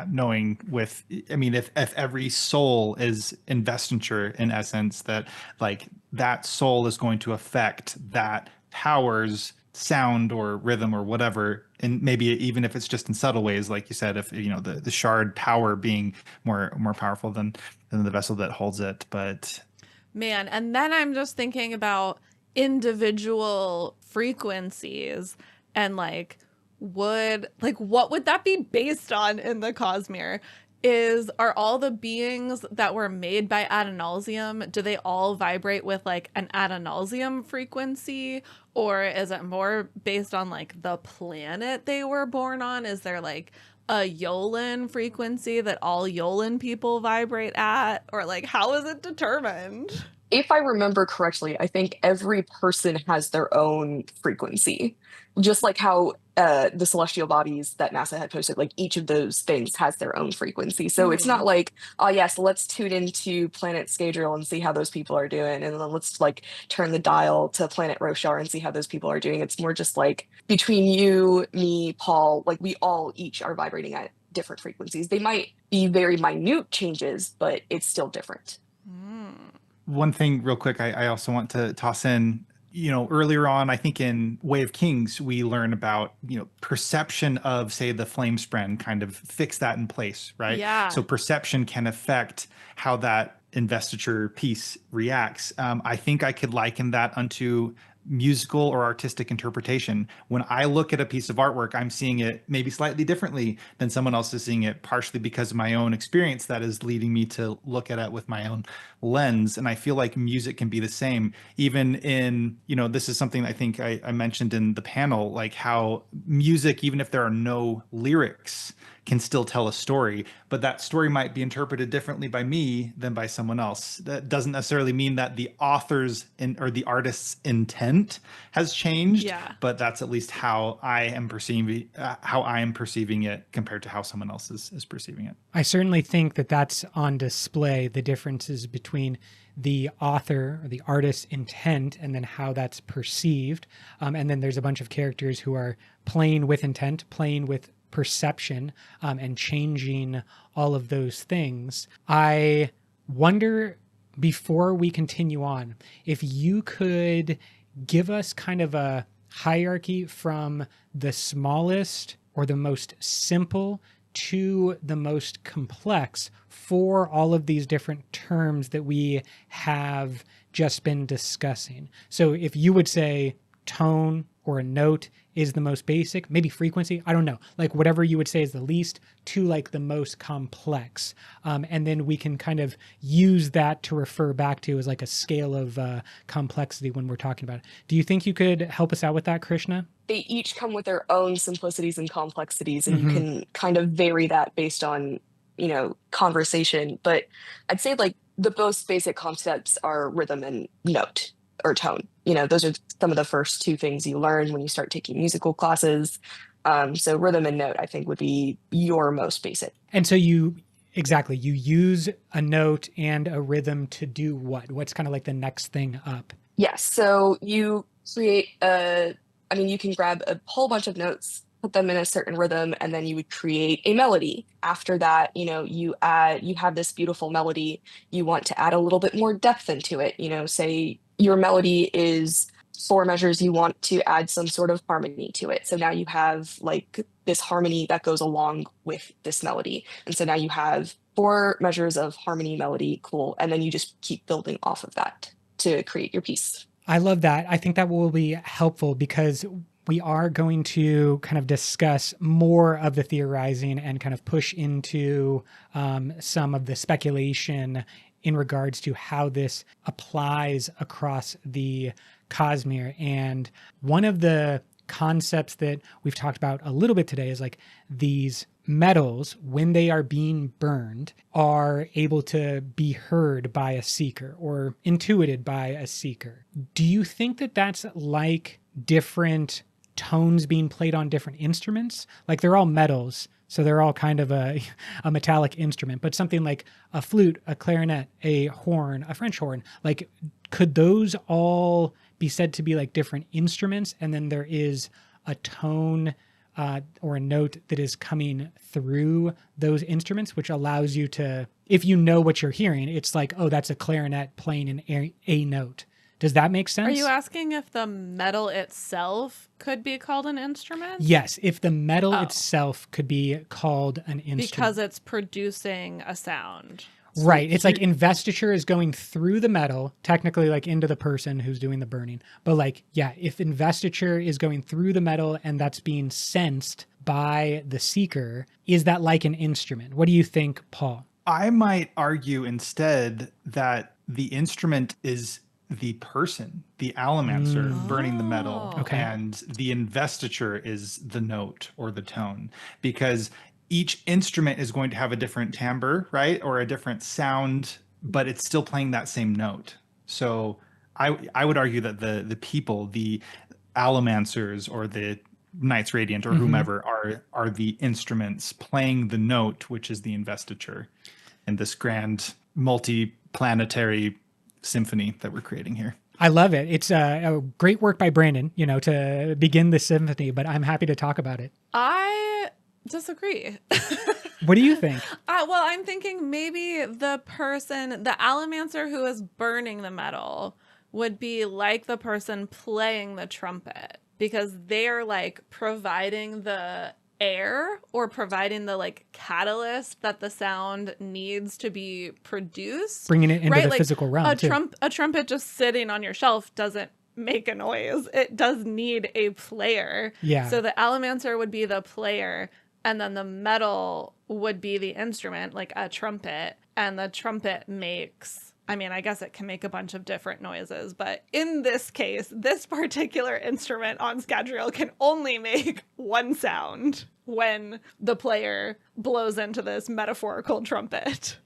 knowing with, I mean, if every soul is investiture in essence, that like that soul is going to affect that power's sound or rhythm or whatever, and maybe even if it's just in subtle ways, like you said, if the shard power being more powerful than the vessel that holds it, but Man, and then I'm just thinking about individual frequencies and like what would that be based on in the Cosmere? Are all the beings that were made by Adonalsium, do they all vibrate with like an Adonalsium frequency, or is it more based on like the planet they were born on? Is there like a Yolan frequency that all Yolan people vibrate at, or like how is it determined? If I remember correctly, I think every person has their own frequency. Just like how the celestial bodies that NASA had posted, like each of those things has their own frequency. So it's not like, oh yes, let's tune into planet Scadrial and see how those people are doing, and then let's like turn the dial to planet Roshar and see how those people are doing. It's more just like between you, me, Paul, like we all each are vibrating at different frequencies. They might be very minute changes, but it's still different. one thing real quick, I also want to toss in, earlier on, I think in Way of Kings, we learn about, perception of, say, the flame spren, kind of fix that in place, right? Yeah. So perception can affect how that investiture piece reacts. I think I could liken that unto musical or artistic interpretation. When I look at a piece of artwork, I'm seeing it maybe slightly differently than someone else is seeing it, partially because of my own experience that is leading me to look at it with my own lens. And I feel like music can be the same. Even in, this is something I think I mentioned in the panel, like how music, even if there are no lyrics, can still tell a story, but that story might be interpreted differently by me than by someone else. That doesn't necessarily mean that the author's or the artist's intent has changed, Yeah. but that's at least how I am perceiving it compared to how someone else is perceiving it. I certainly think that that's on display, the differences between the author or the artist's intent and then how that's perceived. And then there's a bunch of characters who are playing with intent, playing with perception, and changing all of those things. I wonder, before we continue on, if you could give us kind of a hierarchy from the smallest or the most simple to the most complex for all of these different terms that we have just been discussing. So if you would say tone or a note is the most basic, maybe frequency, I don't know, like whatever you would say is the least to like the most complex. And then we can kind of use that to refer back to as like a scale of complexity when we're talking about it. Do you think you could help us out with that, Krishna? They each come with their own simplicities and complexities, and you Mhm. can kind of vary that based on, conversation. But I'd say like the most basic concepts are rhythm and note or tone. Those are some of the first two things you learn when you start taking musical classes. So rhythm and note, I think, would be your most basic. And so you use a note and a rhythm to do what? What's kind of like the next thing up? Yes. So you create you can grab a whole bunch of notes, put them in a certain rhythm, and then you would create a melody. After that, you have this beautiful melody. You want to add a little bit more depth into it. Say your melody is four measures, you want to add some sort of harmony to it. So now you have like this harmony that goes along with this melody. And so now you have four measures of harmony, melody, cool. And then you just keep building off of that to create your piece. I love that. I think that will be helpful because we are going to kind of discuss more of the theorizing and kind of push into some of the speculation in regards to how this applies across the Cosmere. And one of the concepts that we've talked about a little bit today is like these metals, when they are being burned, are able to be heard by a seeker or intuited by a seeker. Do you think that that's like different tones being played on different instruments? Like they're all metals, so they're all kind of a metallic instrument, but something like a flute, a clarinet, a horn, a French horn, like could those all be said to be like different instruments, and then there is a tone or a note that is coming through those instruments, which allows you to, if you know what you're hearing, it's like, oh, that's a clarinet playing an A note. Does that make sense? Are you asking if the metal itself could be called an instrument? Yes, if the metal itself could be called an instrument. Because it's producing a sound. Right. It's like investiture is going through the metal, technically like into the person who's doing the burning. But like, yeah, if investiture is going through the metal and that's being sensed by the seeker, is that like an instrument? What do you think, Paul? I might argue instead that the instrument is the person, the allomancer burning the metal, Okay. and the investiture is the note or the tone, because each instrument is going to have a different timbre, right? Or a different sound, but it's still playing that same note. So I would argue that the people, the allomancers or the Knights Radiant or whomever are the instruments playing the note, which is the investiture in this grand multi-planetary symphony that we're creating here. I love it. It's a great work by Brandon, to begin the symphony, but I'm happy to talk about it. I disagree. What do you think? Well, I'm thinking maybe the allomancer who is burning the metal would be like the person playing the trumpet, because they're like providing the air or providing the like catalyst that the sound needs to be produced. Bringing it into the Like, physical realm, a trumpet just sitting on your shelf doesn't make a noise. It does need a player. Yeah. So the allomancer would be the player, and then the metal would be the instrument, like a trumpet. And the trumpet makes, I guess it can make a bunch of different noises, but in this case, this particular instrument on Scadrial can only make one sound when the player blows into this metaphorical trumpet.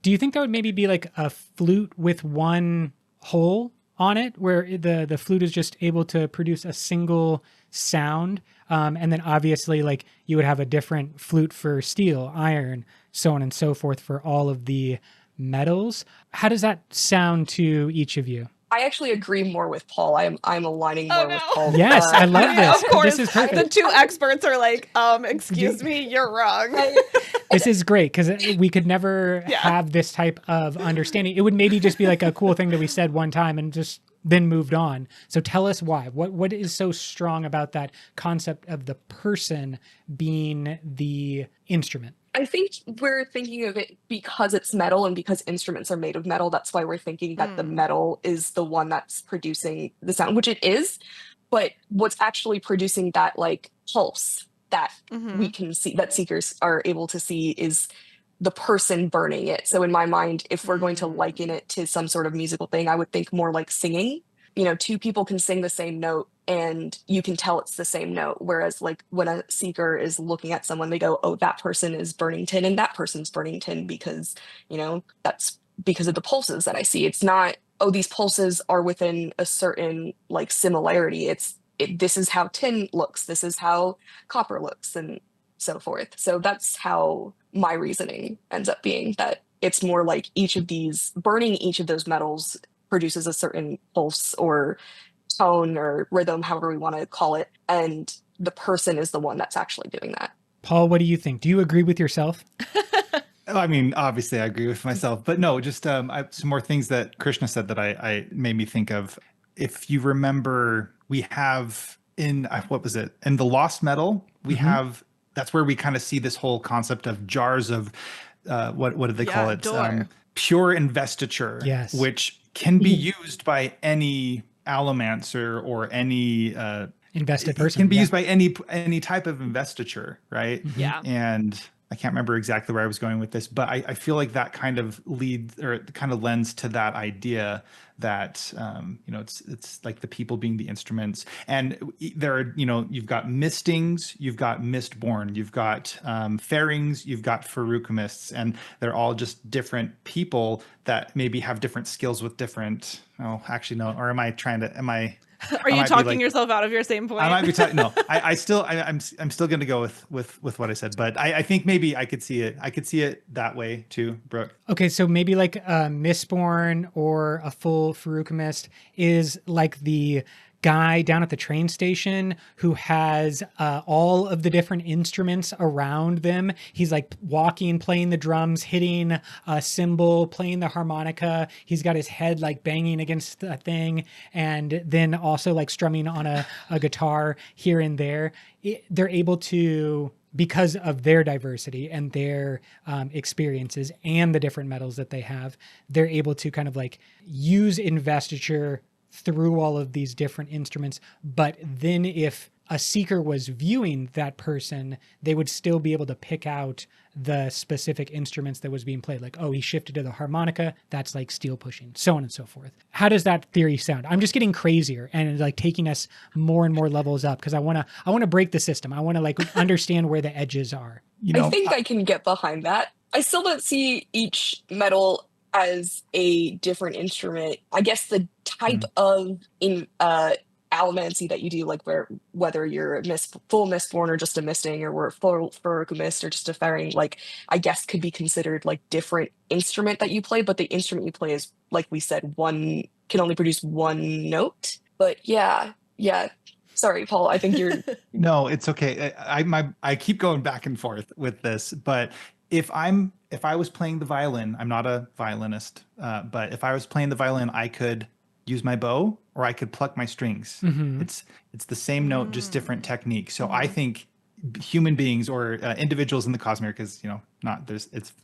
Do you think that would maybe be like a flute with one hole on it, where the flute is just able to produce a single sound? And then obviously like you would have a different flute for steel, iron, so on and so forth for all of the metals. How does that sound to each of you? I actually agree more with Paul. I'm aligning more with Paul. Yes, I love this. Of course, This is perfect. the two experts are like, excuse me, you're wrong. This is great because we could never have this type of understanding. It would maybe just be like a cool thing that we said one time and just then moved on. So tell us why. What is so strong about that concept of the person being the instrument? I think we're thinking of it because it's metal and because instruments are made of metal. That's why we're thinking that the metal is the one that's producing the sound, which it is. But what's actually producing that like pulse that we can see, that seekers are able to see, is the person burning it. So in my mind, if we're going to liken it to some sort of musical thing, I would think more like singing. You know, two people can sing the same note and you can tell it's the same note. Whereas like when a seeker is looking at someone, they go, oh, that person is burning tin and that person's burning tin because, you know, that's because of the pulses that I see. It's not, oh, these pulses are within a certain like similarity. This is how tin looks. This is how copper looks, and so forth. So that's how my reasoning ends up being, that it's more like burning each of those metals produces a certain pulse or tone or rhythm, however we want to call it. And the person is the one that's actually doing that. Paul, what do you think? Do you agree with yourself? I mean, obviously, I agree with myself, but no, just some more things that Krishna said that I made me think of. If you remember, we have in what was it? In the Lost Metal, we have, that's where we kind of see this whole concept of jars of what did they call it? Pure investiture, Yes. which can be used by any allomancer or any Invested person. It can be used by any type of investiture, right? Yeah. And I can't remember exactly where I was going with this, but I feel like that kind of leads, or it kind of lends to that idea that it's like the people being the instruments. And there are, you've got mistings, you've got mistborn, you've got fairings, you've got feruchemists, and they're all just different people that maybe have different skills with different. Oh, actually, no. Or am I? Are you talking yourself out of your same point? I might be talking. No, I'm still going to go with what I said, but I think maybe I could see it. I could see it that way too, Brooke. Okay, so maybe like a Mistborn or a full Feruchemist is like the guy down at the train station who has all of the different instruments around them. He's like walking, playing the drums, hitting a cymbal, playing the harmonica. He's got his head like banging against a thing, and then also like strumming on a guitar here and there. They're able to, because of their diversity and their experiences and the different metals that they have, they're able to kind of like use investiture through all of these different instruments. But then if a seeker was viewing that person, they would still be able to pick out the specific instruments that was being played. Like, oh, he shifted to the harmonica, that's like steel pushing, so on and so forth. How does that theory sound? I'm just getting crazier and like taking us more and more levels up, because I want to break the system. I want to like understand where the edges are. I think I can get behind that. I still don't see each metal as a different instrument. I guess the type of allomancy that you do, like whether you're a full mistborn or just a misting, or we're a full feruchemist or just a fairing, like I guess could be considered like different instrument that you play, but the instrument you play is, like we said, can only produce one note. But yeah. Sorry, Paul, I think you're No, it's okay. I keep going back and forth with this, but if I was playing the violin, I'm not a violinist, but if I was playing the violin, I could use my bow or I could pluck my strings. It's the same note, just different technique. So I think human beings or individuals in the Cosmere, because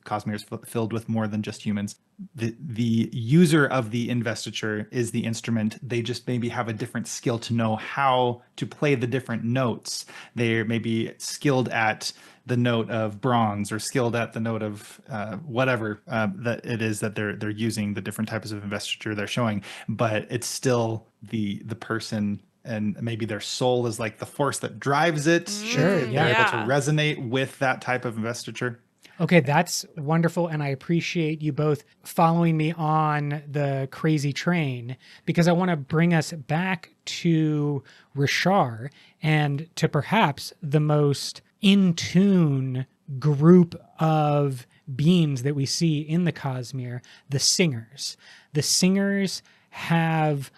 Cosmere is filled with more than just humans. The user of the investiture is the instrument. They just maybe have a different skill to know how to play the different notes. They're maybe skilled at the note of bronze or skilled at the note of whatever that it is that they're using, the different types of investiture they're showing, but it's still the person, and maybe their soul is like the force that drives it. Sure, They're able to resonate with that type of investiture. Okay, that's wonderful, and I appreciate you both following me on the crazy train, because I want to bring us back to Rishar and to perhaps the most in tune group of beings that we see in the Cosmere, the singers. The singers have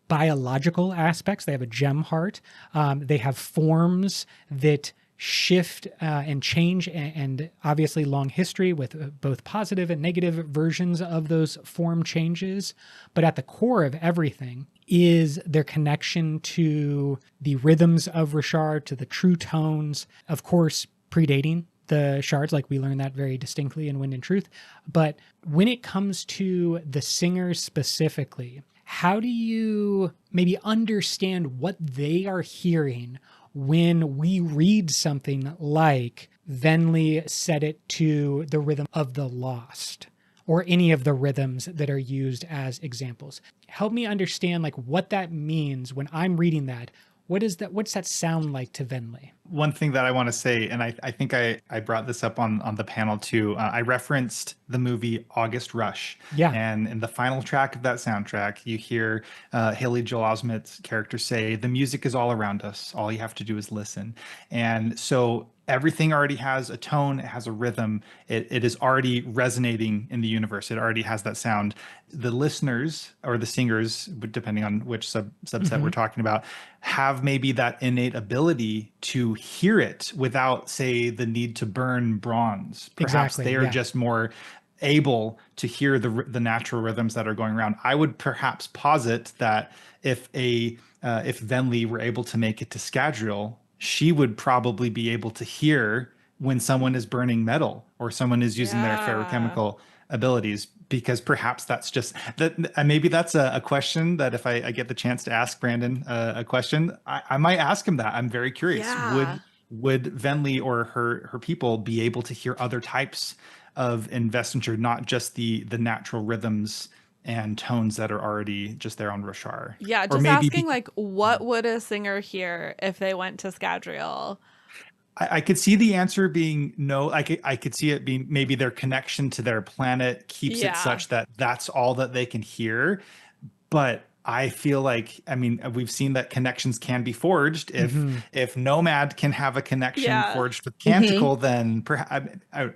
biological aspects. They have a gem heart. They have forms that shift and change, and obviously long history with both positive and negative versions of those form changes. But at the core of everything is their connection to the rhythms of Richard, to the true tones, of course, predating the shards, like we learned that very distinctly in Wind and Truth. But when it comes to the singers specifically, how do you maybe understand what they are hearing when we read something like Venli set it to the rhythm of the lost, or any of the rhythms that are used as examples? Help me understand like what that means when I'm reading that. What's that sound like to Venli? One thing that I want to say, and I think I brought this up on the panel too. I referenced the movie August Rush. Yeah. And in the final track of that soundtrack, you hear Haley Joel Osment's character say, "The music is all around us. All you have to do is listen." And so everything already has a tone, it has a rhythm, it is already resonating in the universe. It already has that sound. The listeners or the singers, depending on which subset we're talking about, have maybe that innate ability to hear it without, say, the need to burn bronze. Perhaps Exactly, they are yeah. just more able to hear the natural rhythms that are going around. I would perhaps posit that if Venli were able to make it to Scadrial, she would probably be able to hear when someone is burning metal or someone is using their ferrochemical abilities, because perhaps that's just that. Maybe that's a question that if I get the chance to ask Brandon a question, I might ask him that. I'm very curious. Yeah. Would Venli or her people be able to hear other types of investiture, not just the natural rhythms and tones that are already just there on Roshar? Yeah, Or just maybe asking like, what would a singer hear if they went to Scadrial? I could see the answer being no. I could see it being maybe their connection to their planet keeps it Yeah. such that that's all that they can hear. But I feel like, I mean, we've seen that connections can be forged. If Nomad can have a connection forged with Canticle, then perhaps,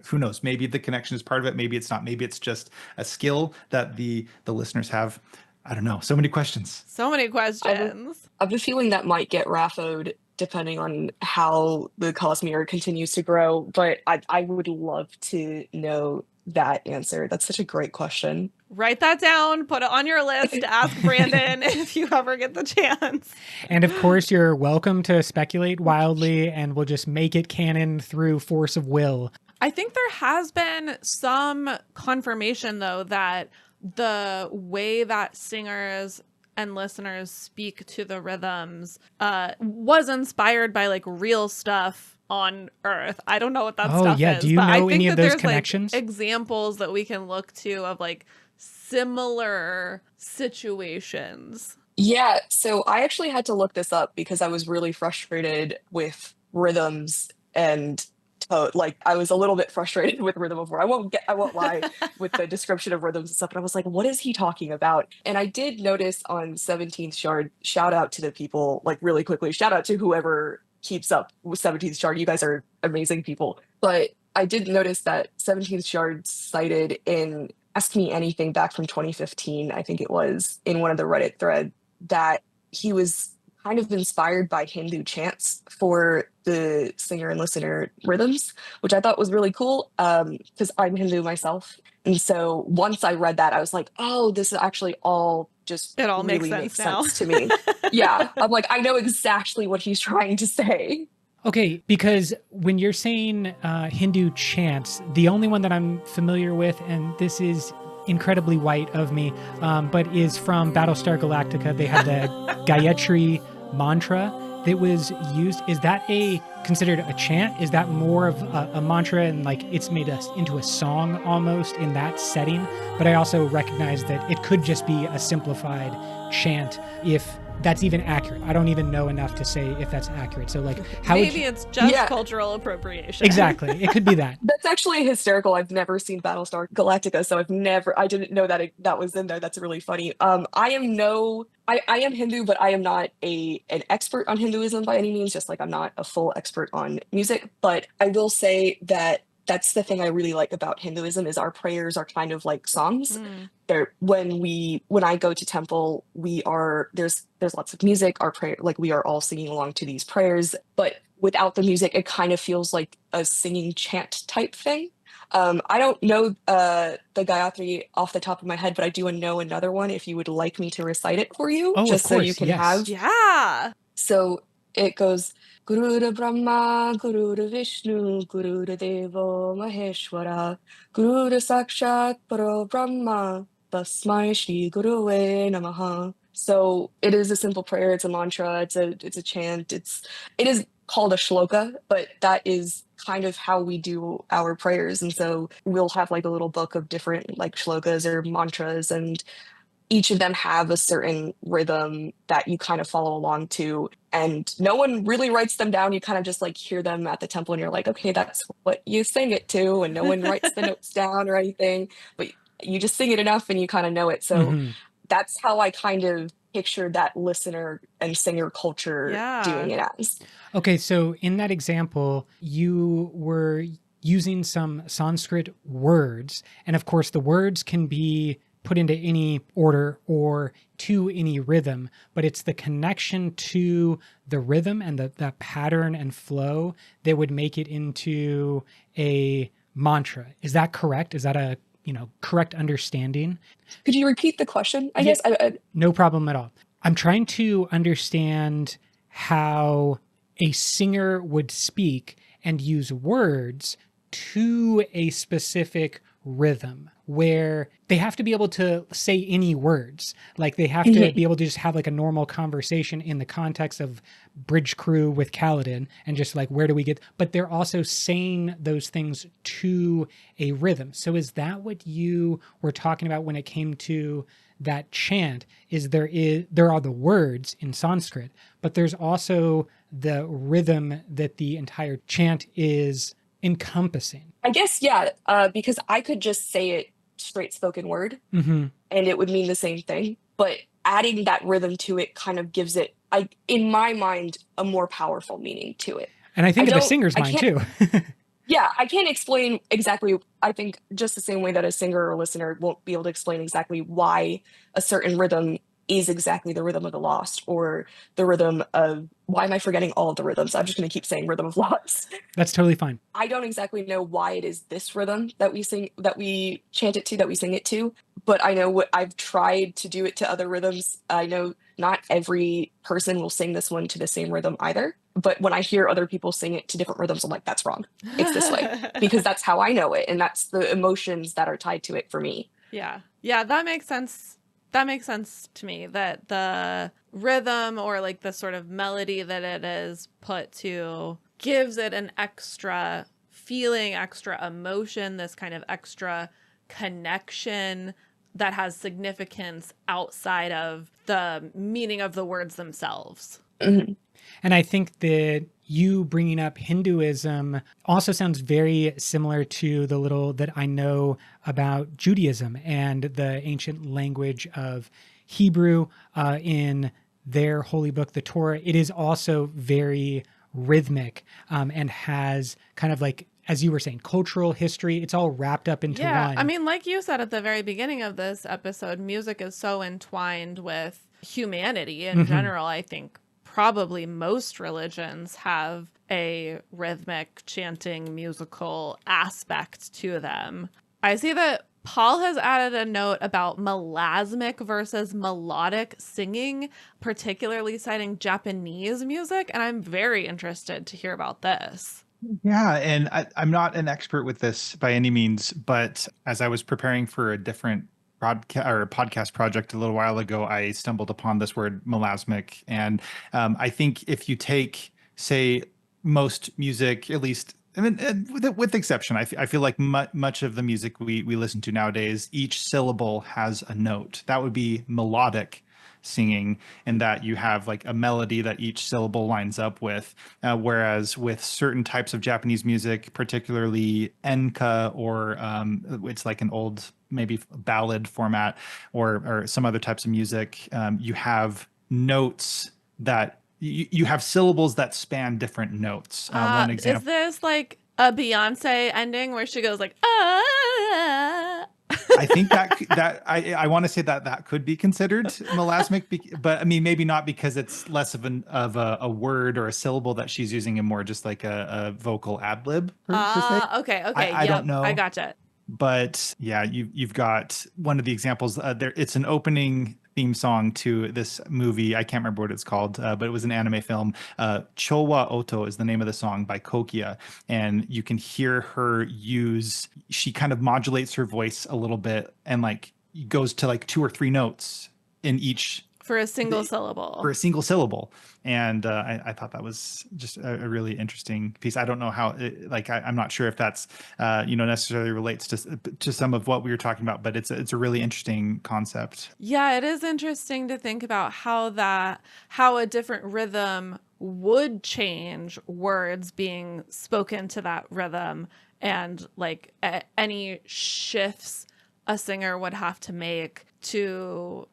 who knows? Maybe the connection is part of it. Maybe it's not. Maybe it's just a skill that the listeners have. I don't know. So many questions. So many questions. I have a feeling that might get Raphoed depending on how the Cosmere continues to grow, but I would love to know that answer. That's such a great question. Write that down, put it on your list, ask Brandon if you ever get the chance. And of course, you're welcome to speculate wildly, and we'll just make it canon through force of will. I think there has been some confirmation, though, that the way that singers and listeners speak to the rhythms was inspired by like real stuff on Earth. I don't know what that stuff is. Do you but know I think any of that those there's connections? like examples that we can look to of like similar situations. Yeah, so I actually had to look this up because I was really frustrated with rhythms and like I was a little bit frustrated with rhythm before. I won't lie with the description of rhythms and stuff. But I was like, what is he talking about? And I did notice on 17th Shard, shout out to the people, like really quickly, shout out to whoever keeps up with 17th Shard. You guys are amazing people. But I did notice that 17th Shard cited in Ask Me Anything back from 2015, I think it was, in one of the Reddit thread, that he was kind of inspired by Hindu chants for the singer and listener rhythms, which I thought was really cool because I'm Hindu myself. And so once I read that, I was like, oh, this is actually all just It all really makes sense now. to me. Yeah, I'm like, I know exactly what he's trying to say. Okay, because when you're saying Hindu chants, the only one that I'm familiar with, and this is incredibly white of me, but is from Battlestar Galactica. They had the Gayatri mantra that was used. Is that considered a chant? Is that more of a mantra and like it's made us into a song almost in that setting? But I also recognize that it could just be a simplified chant if that's even accurate. I don't even know enough to say if that's accurate. So like how maybe it's just cultural appropriation. Exactly. It could be that. That's actually hysterical. I've never seen Battlestar Galactica, so I didn't know that that was in there. That's really funny. I am Hindu, but I am not an expert on Hinduism by any means, just like I'm not a full expert on music. But I will say that That's the thing I really like about Hinduism is our prayers are kind of like songs. Mm. When I go to temple, there's lots of music. Our prayer, like we are all singing along to these prayers, but without the music, it kind of feels like a singing chant type thing. I don't know the Gayatri off the top of my head, but I do know another one if you would like me to recite it for you, Oh, of just so you course. can Yes. have. Yeah. So it goes Gurura Brahma, Gurura Vishnu, Gurura Devo Maheshwara, Gurura Sakshat Paro Brahma, Tasmai Shri Guruve Namaha. So it is a simple prayer, it's a mantra, it's a chant, it is called a shloka, but that is kind of how we do our prayers. And so we'll have like a little book of different like shlokas or mantras, and each of them have a certain rhythm that you kind of follow along to, and no one really writes them down. You kind of just like hear them at the temple and you're like, okay, that's what you sing it to, and no one writes the notes down or anything, but you just sing it enough and you kind of know it. So Mhm. that's how I kind of picture that listener and singer culture doing Yeah. it as. Okay, so in that example, you were using some Sanskrit words, and of course, the words can be put into any order or to any rhythm, but it's the connection to the rhythm and the pattern and flow that would make it into a mantra. Is that correct? Is that a correct understanding? Could you repeat the question? I Yeah, guess I no problem at all. I'm trying to understand how a singer would speak and use words to a specific rhythm where they have to be able to say any words. Like they have to be able to just have like a normal conversation in the context of Bridge Crew with Kaladin and just like, where do we get, but they're also saying those things to a rhythm. So is that what you were talking about when it came to that chant? There are the words in Sanskrit, but there's also the rhythm that the entire chant is encompassing. I guess, yeah, because I could just say it straight spoken word Hmm. and it would mean the same thing. But adding that rhythm to it kind of gives it, in my mind, a more powerful meaning to it. And I think of the singer's I mind can't, too. yeah, I can't explain exactly. I think just the same way that a singer or listener won't be able to explain exactly why a certain rhythm is exactly the rhythm of the lost, or the rhythm of, why am I forgetting all of the rhythms? I'm just going to keep saying rhythm of lost. That's totally fine. I don't exactly know why it is this rhythm that we chant it to, that we sing it to, but I know what I've tried to do it to other rhythms. I know not every person will sing this one to the same rhythm either, but when I hear other people sing it to different rhythms, I'm like, that's wrong. It's this way, because that's how I know it, and that's the emotions that are tied to it for me. Yeah. Yeah, that makes sense. That makes sense to me, that the rhythm or like the sort of melody that it is put to gives it an extra feeling, extra emotion, this kind of extra connection that has significance outside of the meaning of the words themselves. Mhm. And I think that you bringing up Hinduism also sounds very similar to the little that I know about Judaism and the ancient language of Hebrew in their holy book, the Torah. It is also very rhythmic and has kind of like, as you were saying, cultural history. It's all wrapped up into Yeah, one. I mean, like you said at the very beginning of this episode, music is so entwined with humanity in general. I think probably most religions have a rhythmic, chanting, musical aspect to them. I see that Paul has added a note about melasmic versus melodic singing, particularly citing Japanese music, and I'm very interested to hear about this. Yeah, and I'm not an expert with this by any means, but as I was preparing for a different podcast project a little while ago, I stumbled upon this word melasmic, and I think if you take, say, most music, at least, I mean, with exception, I feel like much of the music we listen to nowadays, each syllable has a note. That would be melodic singing, in that you have like a melody that each syllable lines up with. Whereas with certain types of Japanese music, particularly enka, or it's like an old maybe ballad format, or some other types of music, you have notes that you have syllables that span different notes. One Is example. this like a Beyonce ending where she goes like, ah. I think that I want to say that could be considered melasmic, but I mean maybe not, because it's less of a word or a syllable that she's using, and more just like a vocal ad lib per se. Okay. I don't Yep. I know. gotcha. But yeah, you've got one of the examples there. It's an opening theme song to this movie. I can't remember what it's called, but it was an anime film. Chowa Oto is the name of the song by Kokia, and you can hear her use. She kind of modulates her voice a little bit, and like goes to like 2 or 3 notes in each For a single for syllable. a single syllable. And I thought that was just a really interesting piece. I don't know how, I'm not sure if that's, necessarily relates to some of what we were talking about, but it's a really interesting concept. Yeah, it is interesting to think about how a different rhythm would change words being spoken to that rhythm, and like any shifts a singer would have to make the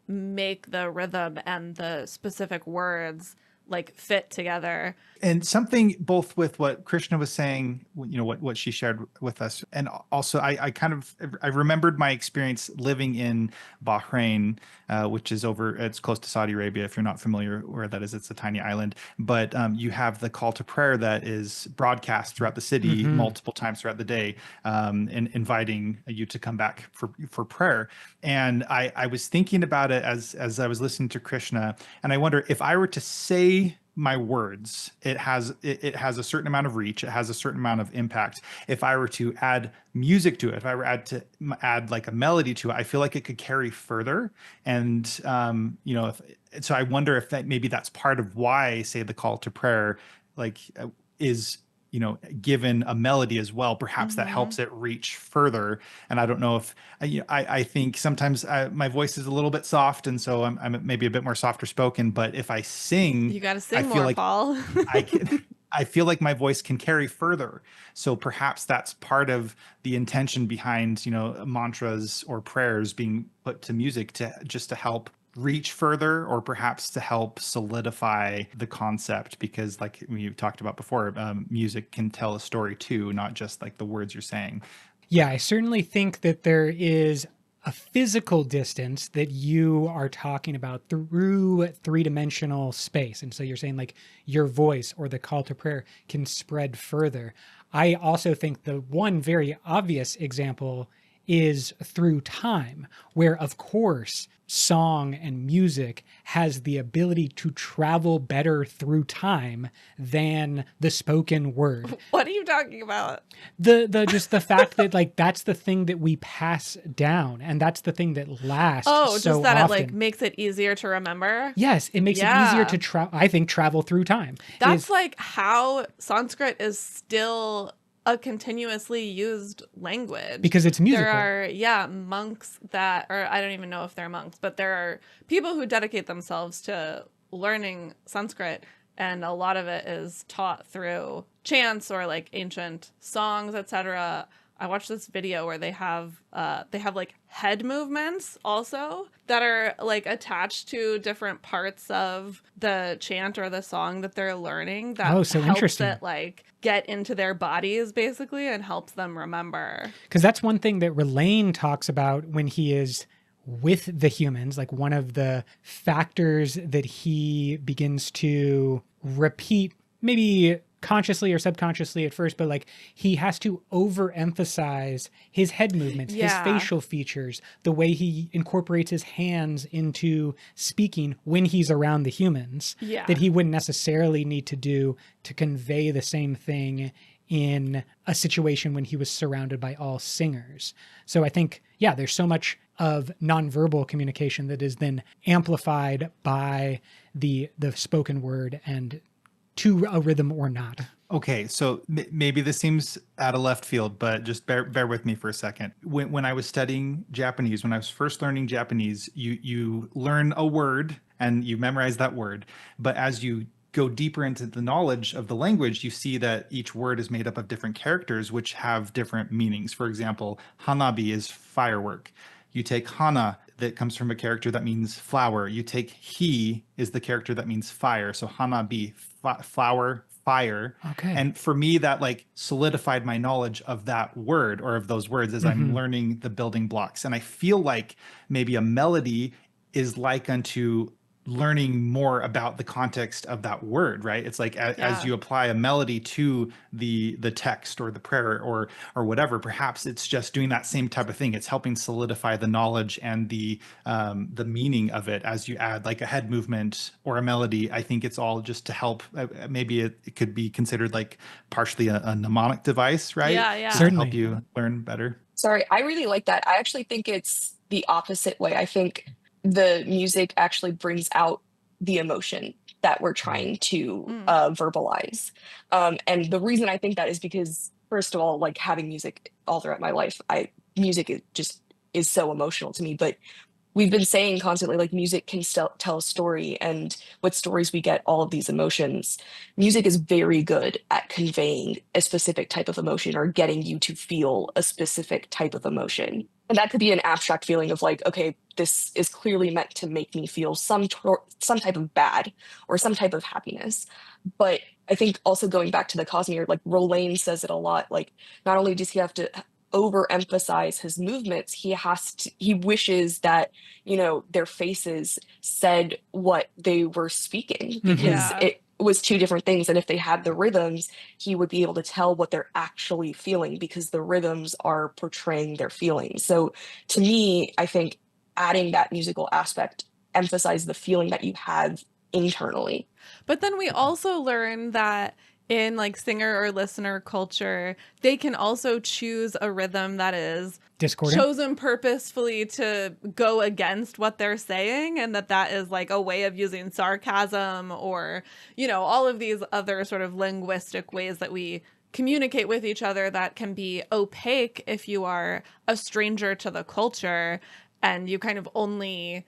rhythm and the specific words like fit together. And something both with what Krishna was saying, what she shared with us, and also I remembered my experience living in Bahrain, which is it's close to Saudi Arabia. If you're not familiar where that is, it's a tiny island. But you have the call to prayer that is broadcast throughout the city multiple times throughout the day, and inviting you to come back for prayer. And I was thinking about it as I was listening to Krishna, and I wonder if I were to say my words, it has a certain amount of reach, it has a certain amount of impact. If I were to add music to it, if I were to add like a melody to it, I feel like it could carry further. And so I wonder if maybe that's part of why, say, the call to prayer is given a melody as well. Perhaps that helps it reach further. And I don't know if I think sometimes my voice is a little bit soft, and so I'm maybe a bit more softer spoken. But if I sing, You got to I sing feel more, like Paul. I feel like my voice can carry further. So perhaps that's part of the intention behind mantras or prayers being put to music, to help reach further, or perhaps to help solidify the concept, because like you talked about before, music can tell a story too, not just like the words you're saying. Yeah, I certainly think that there is a physical distance that you are talking about through 3-dimensional space. And so you're saying like your voice or the call to prayer can spread further. I also think the one very obvious example is through time, where of course song and music has the ability to travel better through time than the spoken word. What are you talking about? Just the fact that like that's the thing that we pass down, and that's the thing that lasts so just that often. it like makes it easier to remember. Yes, it makes it easier to travel through time. That's like how Sanskrit is still a continuously used language, because it's musical. There are monks that, or I don't even know if they're monks, but there are people who dedicate themselves to learning Sanskrit, and a lot of it is taught through chants or like ancient songs, etc. I watched this video where they have like head movements also that are like attached to different parts of the chant or the song that they're learning, that helps it like get into their bodies basically and helps them remember. Because that's one thing that Relaine talks about when he is with the humans. Like one of the factors that he begins to repeat, maybe consciously or subconsciously at first, but like he has to overemphasize his head movements, his facial features, the way he incorporates his hands into speaking when he's around the humans, that he wouldn't necessarily need to do to convey the same thing in a situation when he was surrounded by all singers. So I think, there's so much of nonverbal communication that is then amplified by the spoken word, and to a rhythm or not. Okay, so maybe this seems out of left field, but just bear with me for a second. When I was studying Japanese, when I was first learning Japanese, you learn a word and you memorize that word. But as you go deeper into the knowledge of the language, you see that each word is made up of different characters which have different meanings. For example, hanabi is firework. You take hana, that comes from a character that means flower. You take hi is the character that means fire. So hanabi, flower, fire. Okay. And for me, that like solidified my knowledge of that word or of those words as I'm learning the building blocks. And I feel like maybe a melody is like unto learning more about the context of that word, right? It's like as you apply a melody to the text or the prayer or whatever, perhaps it's just doing that same type of thing. It's helping solidify the knowledge and the meaning of it as you add like a head movement or a melody. I think it's all just to help. Maybe it could be considered like partially a mnemonic device, right? Yeah. Just to Certainly. help you learn better. Sorry, I really like that. I actually think it's the opposite way. I think the music actually brings out the emotion that we're trying to verbalize. And the reason I think that is because, first of all, like having music all throughout my life, music is so emotional to me. But we've been saying constantly, like music can still tell a story, and with stories we get all of these emotions. Music is very good at conveying a specific type of emotion or getting you to feel a specific type of emotion. And that could be an abstract feeling of like, okay, this is clearly meant to make me feel some type of bad or some type of happiness. But I think also going back to the Cosmere, like Rolane says it a lot, like not only does he have to overemphasize his movements, he wishes that, you know, their faces said what they were speaking, because it was two different things. And if they had the rhythms, he would be able to tell what they're actually feeling because the rhythms are portraying their feelings. So to me, I think adding that musical aspect emphasize the feeling that you have internally. But then we also learn that in like singer or listener culture, they can also choose a rhythm that is Discordant. chosen purposefully to go against what they're saying, and that is like a way of using sarcasm or, you know, all of these other sort of linguistic ways that we communicate with each other that can be opaque if you are a stranger to the culture, and you kind of only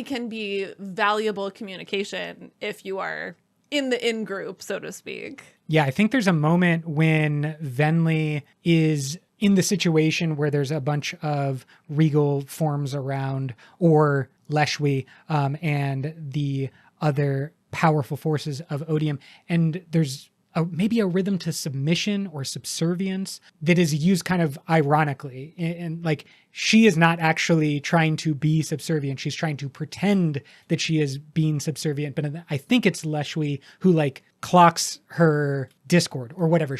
can be valuable communication if you are in the in-group, so to speak. Yeah, I think there's a moment when Venli is in the situation where there's a bunch of regal forms around, or Leshwi and the other powerful forces of Odium, and there's maybe a rhythm to submission or subservience that is used kind of ironically. And like, she is not actually trying to be subservient. She's trying to pretend that she is being subservient. But I think it's Leshwi who like clocks her discord or whatever.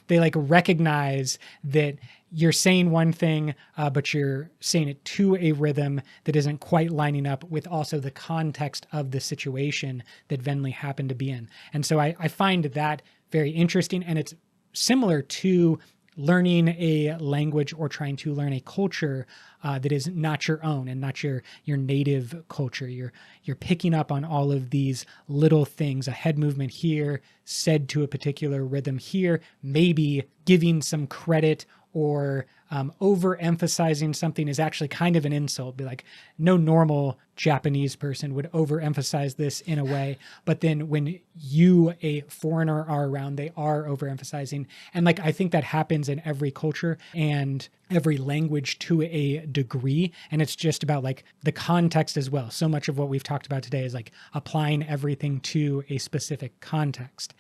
They like recognize that you're saying one thing, but you're saying it to a rhythm that isn't quite lining up with also the context of the situation that Venli happened to be in. And so I find that very interesting, and it's similar to learning a language or trying to learn a culture that is not your own and not your native culture. You're picking up on all of these little things, a head movement here, said to a particular rhythm here, maybe giving some credit or overemphasizing something is actually kind of an insult. Be like, no normal Japanese person would overemphasize this in a way. But then when you, a foreigner, are around, they are overemphasizing. And like, I think that happens in every culture and every language to a degree. And it's just about like the context as well. So much of what we've talked about today is like applying everything to a specific context.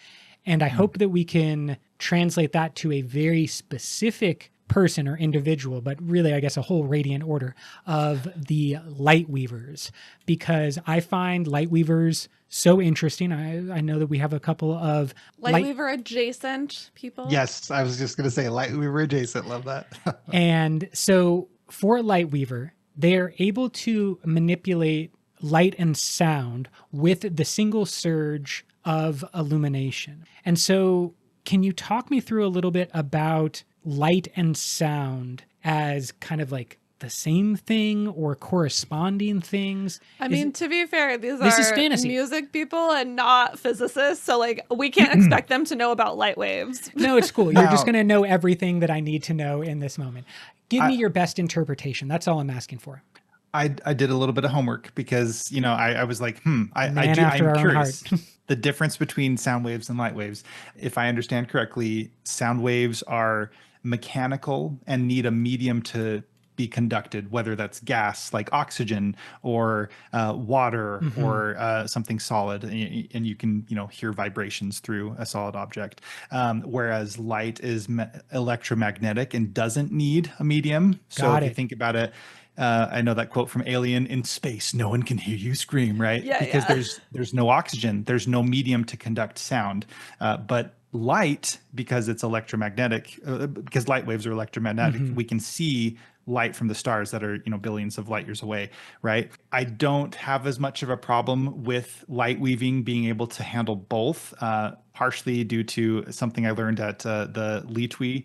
And I hope that we can translate that to a very specific person or individual, but really, I guess, a whole radiant order of the light weavers, because I find light weavers so interesting. I know that we have a couple of Lightweaver adjacent people. Yes, I was just going to say Lightweaver adjacent. Love that. And so for a light weaver, they are able to manipulate light and sound with the single surge of illumination. And so can you talk me through a little bit about light and sound as kind of like the same thing or corresponding things? I mean, to be fair, this is are fantasy. Music people and not physicists, so like we can't expect them to know about light waves. No, it's cool. You're just going to know everything that I need to know in this moment. Give me your best interpretation. That's all I'm asking for. I did a little bit of homework because, you know, I was like, I'm curious. The difference between sound waves and light waves. If I understand correctly, sound waves are mechanical and need a medium to be conducted, whether that's gas like oxygen or water or something solid, and you can hear vibrations through a solid object. Whereas light is electromagnetic and doesn't need a medium. So Got if you it. think about it, I know that quote from Alien: "In space, no one can hear you scream," right? Yeah, Because yeah. there's no oxygen, there's no medium to conduct sound. But light, because it's electromagnetic, because light waves are electromagnetic, we can see light from the stars that are billions of light years away, right? I don't have as much of a problem with light weaving being able to handle both, partially due to something I learned at the Litwi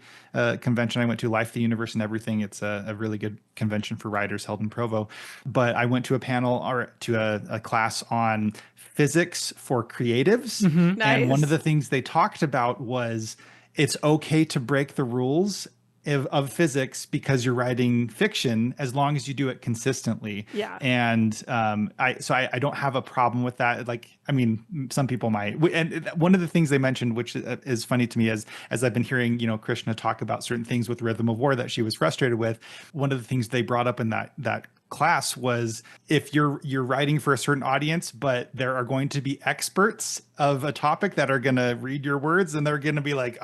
convention I went to, Life, the Universe, and Everything. It's a really good convention for writers held in Provo. But I went to a panel or to a class on physics for creatives. And one of Nice. the things they talked about was it's okay to break the rules of physics because you're writing fiction as long as you do it consistently. Yeah. And I don't have a problem with that. Like, I mean, some people might. And one of the things they mentioned, which is funny to me, as I've been hearing, Krishna talk about certain things with Rhythm of War that she was frustrated with. One of the things they brought up in that class was, if you're writing for a certain audience, but there are going to be experts of a topic that are going to read your words and they're going to be like,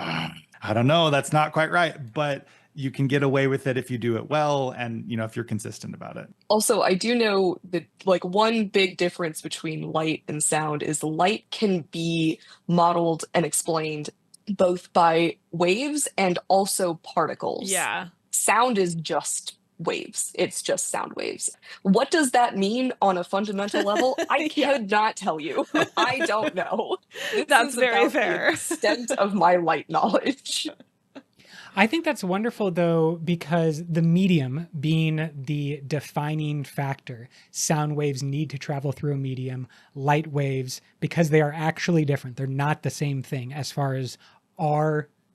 I don't know, that's not quite right. But you can get away with it if you do it well and, if you're consistent about it. Also, I do know that like one big difference between light and sound is light can be modeled and explained both by waves and also particles. Yeah. Sound is just waves. It's just sound waves. What does that mean on a fundamental level? I Yeah. could not tell you. I don't know. This That's is very about fair. the extent of my light knowledge. I think that's wonderful, though, because the medium being the defining factor, sound waves need to travel through a medium, light waves, because they are actually different. They're not the same thing as far as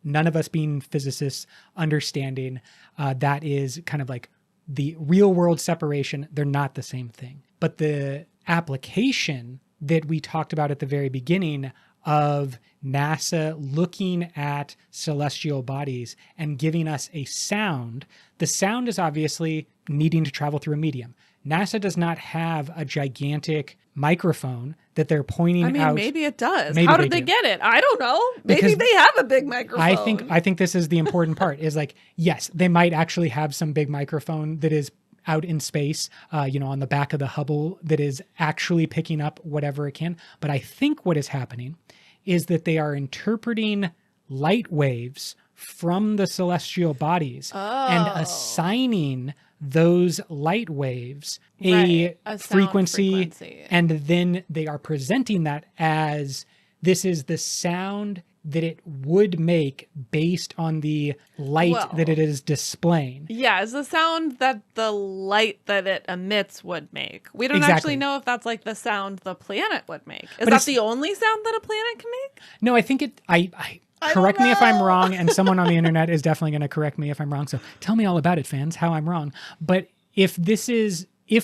none of us being physicists understanding. That is kind of like the real world separation. They're not the same thing. But the application that we talked about at the very beginning of NASA looking at celestial bodies and giving us a sound, the sound is obviously needing to travel through a medium. NASA does not have a gigantic microphone that they're pointing out. I mean, maybe it does. Maybe How did they they do. get it? I don't know. Maybe Because they have a big microphone. I think this is the important part, is like, yes, they might actually have some big microphone that is out in space, on the back of the Hubble, that is actually picking up whatever it can. But I think what is happening is that they are interpreting light waves from the celestial bodies and assigning those light waves a sound frequency, and then they are presenting that as this is the sound that it would make based on the light that it is displaying. Yeah, it's the sound that the light that it emits would make. We don't actually know if that's like the sound the planet would make. Is that the only sound that a planet can make? No, I think it... Correct me if I'm wrong, and someone on the internet is definitely going to correct me if I'm wrong. So tell me all about it, fans, how I'm wrong. But if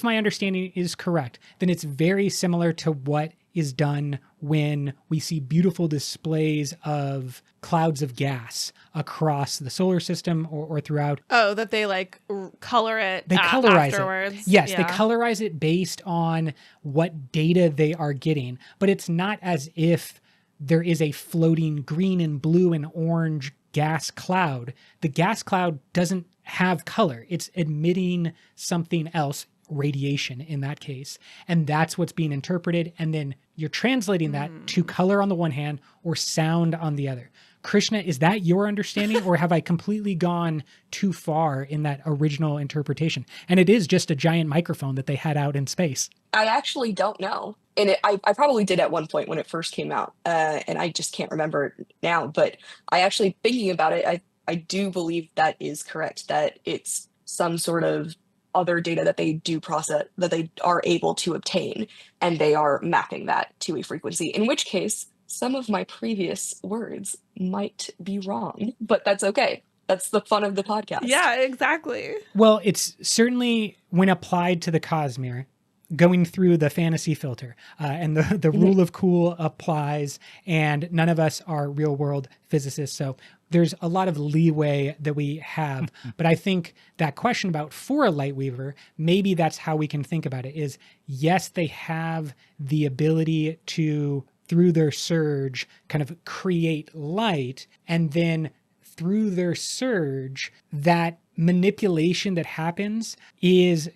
my understanding is correct, then it's very similar to what is done when we see beautiful displays of clouds of gas across the solar system or throughout. Oh, that they like color it. They colorize afterwards. it. Yes, they colorize it based on what data they are getting. But it's not as if there is a floating green and blue and orange gas cloud. The gas cloud doesn't have color. It's emitting something else, radiation in that case. And that's what's being interpreted. And then you're translating that to color on the one hand or sound on the other. Krishna, is that your understanding, or have I completely gone too far in that original interpretation? And it is just a giant microphone that they had out in space. I actually don't know. And I probably did at one point when it first came out, and I just can't remember it now. But I actually, thinking about it, I do believe that is correct, that it's some sort of other data that they do process, that they are able to obtain, and they are mapping that to a frequency, in which case some of my previous words might be wrong, but that's okay. That's the fun of the podcast. Yeah, exactly. Well, it's certainly, when applied to the Cosmere, going through the fantasy filter, and the rule of cool applies, and none of us are real world physicists. So there's a lot of leeway that we have. But I think that question about for a light weaver, maybe that's how we can think about it is, yes, they have the ability to, through their surge, kind of create light, and then through their surge, that manipulation that happens is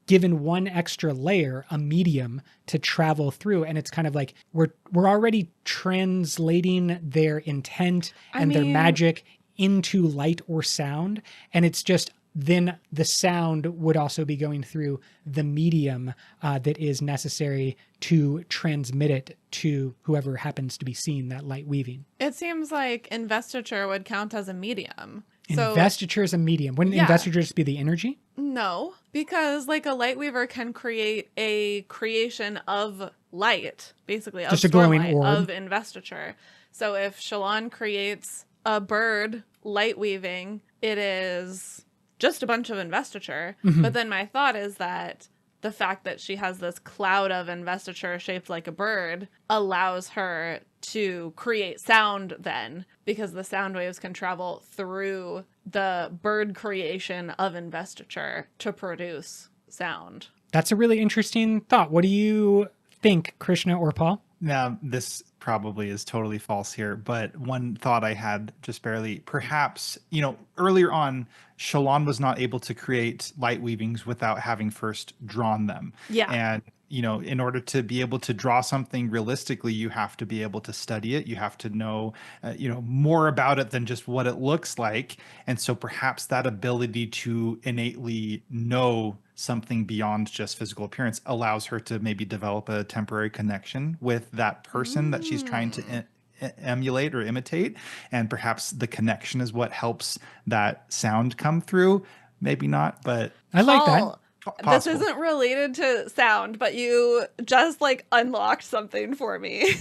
given one extra layer, a medium to travel through. And it's kind of like we're already translating their intent and their magic into light or sound. And it's just then the sound would also be going through the medium that is necessary to transmit it to whoever happens to be seeing that light weaving. It seems like investiture would count as a medium. Investiture is a medium. Wouldn't investiture just be the energy? No, because like a light weaver can create a creation of light, basically, of just a glowing orb of investiture. So if Shalon creates a bird light weaving, it is just a bunch of investiture. But then my thought is that the fact that she has this cloud of investiture shaped like a bird allows her to create sound then, because the sound waves can travel through the bird creation of investiture to produce sound. That's a really interesting thought. What do you think, Krishna or Paul? Now, this probably is totally false here, but one thought I had just barely, perhaps, earlier on, Shalon was not able to create light weavings without having first drawn them. Yeah. And, in order to be able to draw something realistically, you have to be able to study it. You have to know, more about it than just what it looks like. And so perhaps that ability to innately know something beyond just physical appearance allows her to maybe develop a temporary connection with that person that she's trying to emulate or imitate. And perhaps the connection is what helps that sound come through. Maybe not, but I like that. Paul, this isn't related to sound, but you just like unlocked something for me.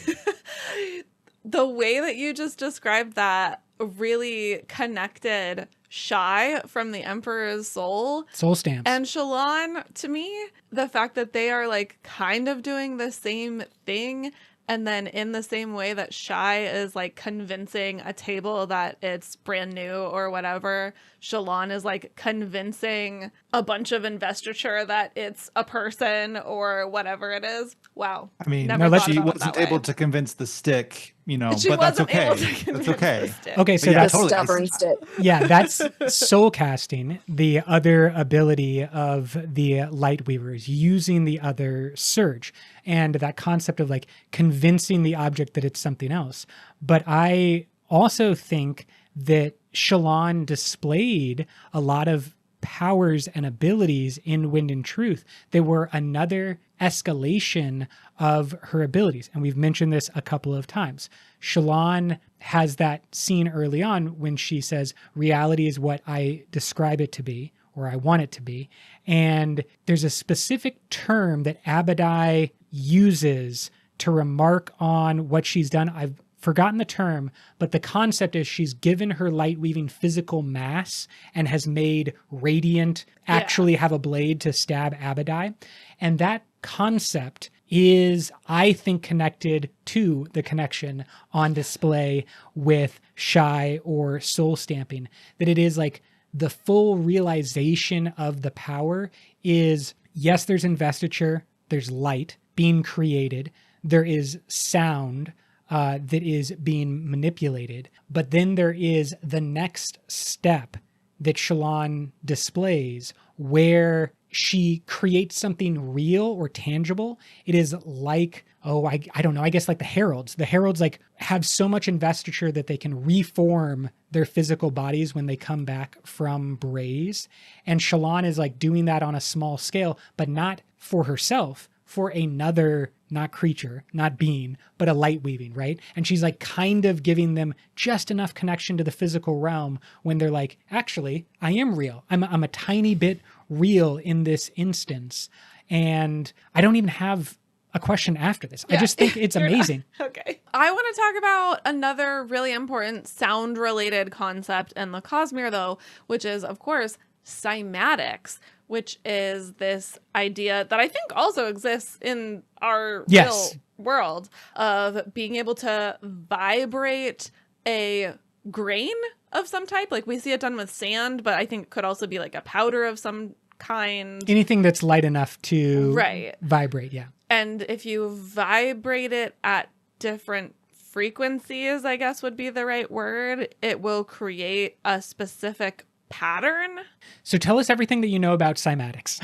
The way that you just described that really connected Shy from the Emperor's Soul Stamps, and Shalon to me. The fact that they are like kind of doing the same thing, and then in the same way that Shy is like convincing a table that it's brand new or whatever, Shalon is like convincing a bunch of investiture that it's a person or whatever it is. Wow. I mean, she wasn't able to convince the stick, but that's okay. That's okay. Okay, so The that's stubborn stick. Yeah, that's soul casting, the other ability of the light weavers, using the other surge, and that concept of like convincing the object that it's something else. But I also think that Shalon displayed a lot of powers and abilities in Wind and Truth. They were another escalation of her abilities. And we've mentioned this a couple of times. Shalon has that scene early on when she says, reality is what I describe it to be, or I want it to be. And there's a specific term that Abadai uses to remark on what she's done. I've forgotten the term, but the concept is she's given her light weaving physical mass and has made Radiant actually have a blade to stab Abadai. And that concept is, I think, connected to the connection on display with Shy or soul stamping, that it is like the full realization of the power is, yes, there's investiture, there's light being created, there is sound that is being manipulated, but then there is the next step that Shalon displays where she creates something real or tangible. It is like, I don't know, I guess like the heralds. The heralds like have so much investiture that they can reform their physical bodies when they come back from Braze. And Shalon is like doing that on a small scale, but not for herself, for another, not creature, not being, but a light weaving, right? And she's like kind of giving them just enough connection to the physical realm when they're like, actually, I am real. I'm a tiny bit real in this instance. And I don't even have a question after this. I just think it's amazing. Okay. I want to talk about another really important sound related concept in the Cosmere though, which is of course cymatics, which is this idea that I think also exists in our Yes. real world of being able to vibrate a grain of some type. Like we see it done with sand, but I think it could also be like a powder of some kind. Anything that's light enough to Right. vibrate, yeah. And if you vibrate it at different frequencies, I guess would be the right word, it will create a specific pattern. So tell us everything that you know about cymatics.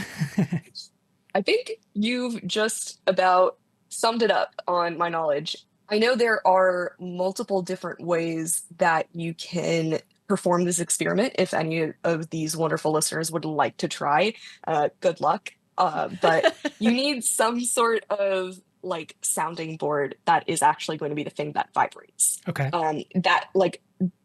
I think you've just about summed it up on my knowledge. I know there are multiple different ways that you can perform this experiment. If any of these wonderful listeners would like to try, good luck. But you need some sort of like sounding board that is actually going to be the thing that vibrates. Okay.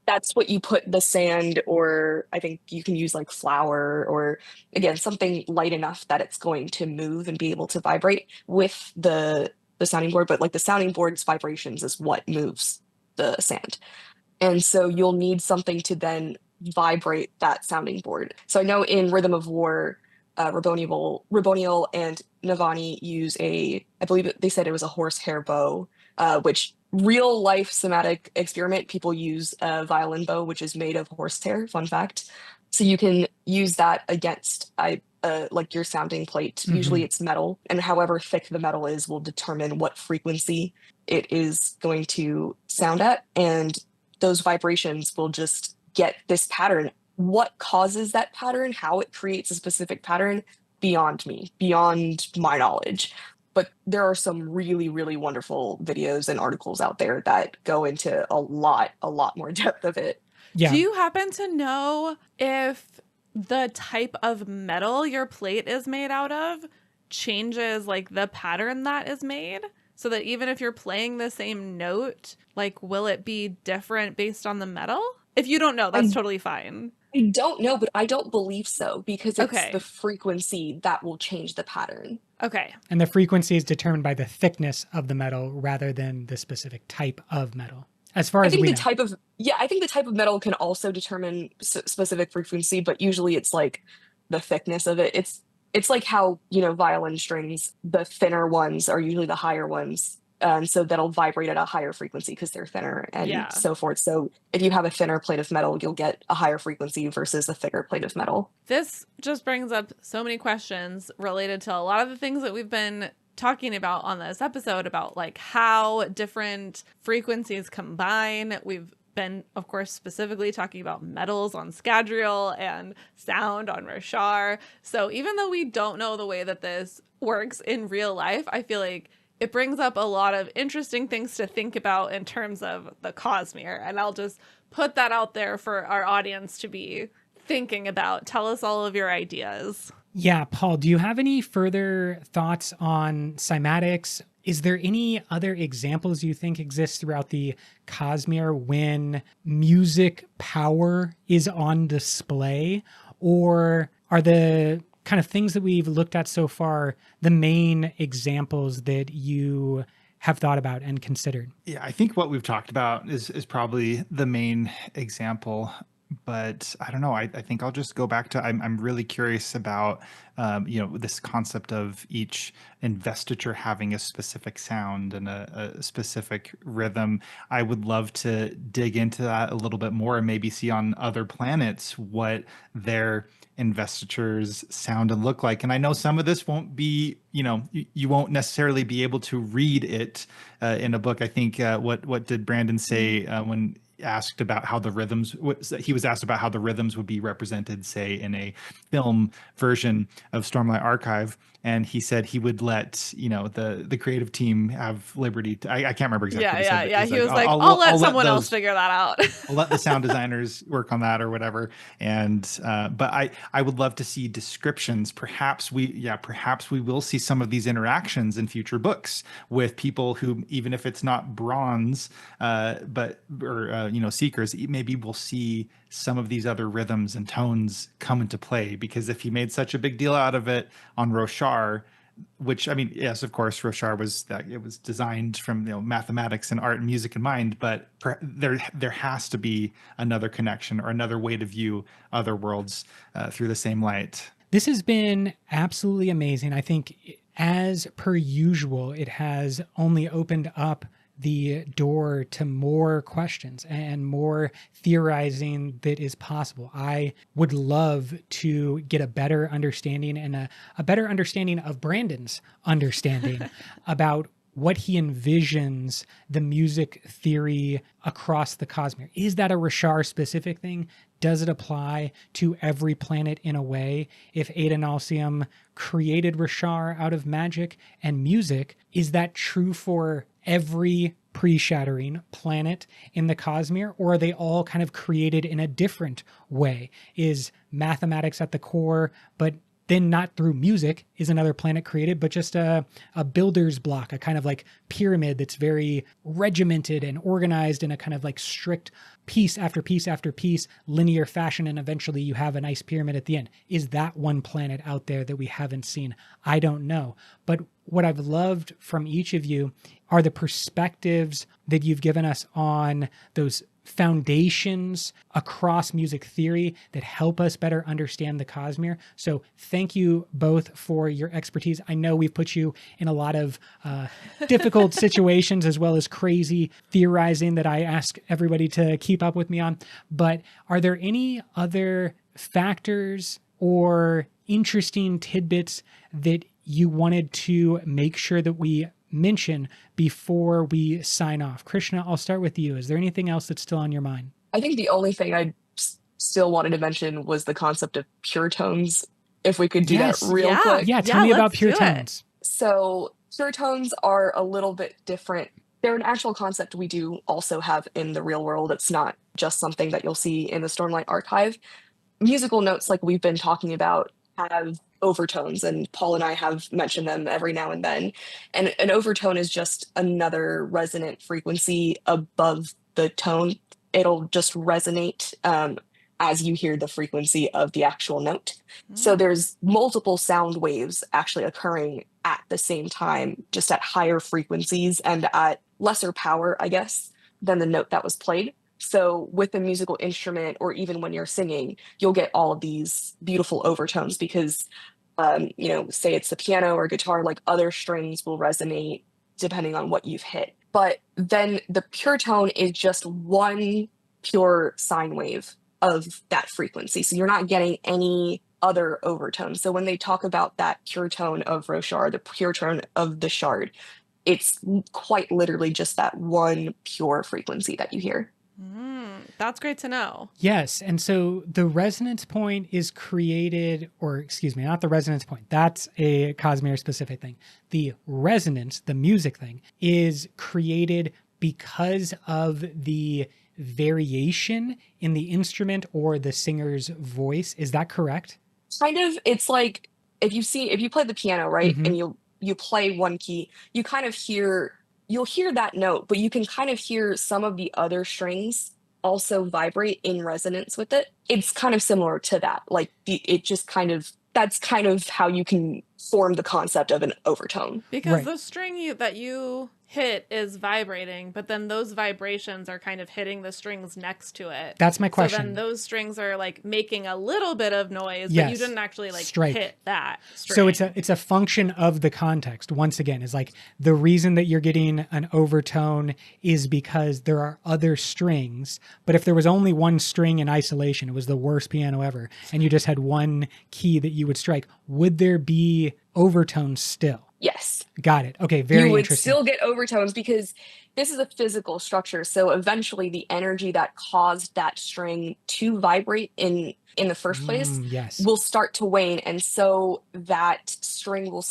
That's what you put the sand, or I think you can use like flour, or again something light enough that it's going to move and be able to vibrate with the sounding board. But like the sounding board's vibrations is what moves the sand, and so you'll need something to then vibrate that sounding board. So I know in Rhythm of War, Raboniel and Navani use I believe they said it was a horsehair bow, which real life somatic experiment, people use a violin bow, which is made of horsehair, fun fact. So you can use that against like your sounding plate. Usually it's metal, and however thick the metal is will determine what frequency it is going to sound at. And those vibrations will just get this pattern. What causes that pattern, how it creates a specific pattern, beyond me, beyond my knowledge. But there are some really, really wonderful videos and articles out there that go into a lot more depth of it. Yeah. Do you happen to know if the type of metal your plate is made out of changes like the pattern that is made? So that even if you're playing the same note, like will it be different based on the metal? If you don't know, that's totally fine. I don't know, but I don't believe so, because it's Okay. the frequency that will change the pattern. Okay. And the frequency is determined by the thickness of the metal rather than the specific type of metal. As far I as think we the know. type of metal can also determine specific frequency, but usually it's like the thickness of it. It's like how, violin strings, the thinner ones are usually the higher ones. So that'll vibrate at a higher frequency because they're thinner and so forth. So if you have a thinner plate of metal, you'll get a higher frequency versus a thicker plate of metal. This just brings up so many questions related to a lot of the things that we've been talking about on this episode about like how different frequencies combine. We've been, of course, specifically talking about metals on Scadrial and sound on Roshar. So even though we don't know the way that this works in real life, I feel like it brings up a lot of interesting things to think about in terms of the Cosmere. And I'll just put that out there for our audience to be thinking about. Tell us all of your ideas. Yeah, Paul, do you have any further thoughts on cymatics? Is there any other examples you think exist throughout the Cosmere when music power is on display? Or are the kind of things that we've looked at so far the main examples that you have thought about and considered? Yeah, I think what we've talked about is probably the main example, but I don't know. I think I'll just go back to I'm really curious about this concept of each investiture having a specific sound and a specific rhythm. I would love to dig into that a little bit more and maybe see on other planets what their investitures sound and look like. And I know some of this won't be, you won't necessarily be able to read it in a book. I think what did Brandon say when asked about how the rhythms, he was asked about how the rhythms would be represented, say, in a film version of Stormlight Archive. And he said he would let, the creative team have liberty to, I can't remember exactly what he said. Yeah. But He was like, I'll let someone else figure that out. I'll let the sound designers work on that or whatever. And, but I would love to see descriptions. Perhaps we will see some of these interactions in future books with people who, even if it's not bronze, seekers, maybe we'll see some of these other rhythms and tones come into play, because if he made such a big deal out of it on Roshar, which, I mean, yes, of course, Roshar was designed from mathematics and art and music in mind, but there has to be another connection or another way to view other worlds through the same light. This has been absolutely amazing. I think, as per usual, it has only opened up the door to more questions and more theorizing that is possible. I would love to get a better understanding and a better understanding of Brandon's understanding about what he envisions the music theory across the Cosmere. Is that a Rashar specific thing? Does it apply to every planet in a way? If Adonalsium created Rashar out of magic and music, is that true for every pre-shattering planet in the Cosmere, or are they all kind of created in a different way? Is mathematics at the core, but then not through music is another planet created, but just a builder's block, a kind of like pyramid that's very regimented and organized in a kind of like strict piece after piece after piece, linear fashion, and eventually you have a nice pyramid at the end. Is that one planet out there that we haven't seen? I don't know. But what I've loved from each of you are the perspectives that you've given us on those foundations across music theory that help us better understand the Cosmere. So thank you both for your expertise. I know we've put you in a lot of difficult situations as well as crazy theorizing that I ask everybody to keep up with me on. But are there any other factors or interesting tidbits that you wanted to make sure that we mention before we sign off? Krishna, I'll start with you. Is there anything else that's still on your mind? I think the only thing I still wanted to mention was the concept of pure tones. If we could do Yes. that real Yeah. quick. Yeah, tell me about let's pure do it. tones. So pure tones are a little bit different. They're an actual concept we do also have in the real world. It's not just something that you'll see in the Stormlight Archive. Musical notes, like we've been talking about, have overtones, and Paul and I have mentioned them every now and then. And an overtone is just another resonant frequency above the tone. It'll just resonate as you hear the frequency of the actual note. So there's multiple sound waves actually occurring at the same time, just at higher frequencies and at lesser power, I guess, than the note that was played. So with a musical instrument, or even when you're singing, you'll get all of these beautiful overtones because, say it's the piano or guitar, like other strings will resonate depending on what you've hit. But then the pure tone is just one pure sine wave of that frequency. So you're not getting any other overtones. So when they talk about that pure tone of Roshar, the pure tone of the shard, it's quite literally just that one pure frequency that you hear. That's great to know. Yes. And so the resonance point is created, or excuse me, not the resonance point. That's a Cosmere specific thing. The resonance, the music thing, is created because of the variation in the instrument or the singer's voice. Is that correct? Kind of. It's like if you play the piano, right, Mhm. and you play one key, you'll hear that note, but you can kind of hear some of the other strings also vibrate in resonance with it. It's kind of similar to that. Like that's kind of how you can form the concept of an overtone. Because Right. the string that you hit is vibrating, but then those vibrations are kind of hitting the strings next to it. That's my So question. then those strings are like making a little bit of noise, but Yes. you didn't actually like Strike. hit that string. So it's a function of the context. Once again, is like the reason that you're getting an overtone is because there are other strings. But if there was only one string in isolation, it was the worst piano ever, and you just had one key that you would strike, would there be overtones still? Yes. Got it. Okay, very You would interesting. still get overtones because this is a physical structure. So eventually the energy that caused that string to vibrate in the first place Yes. will start to wane. And so that string will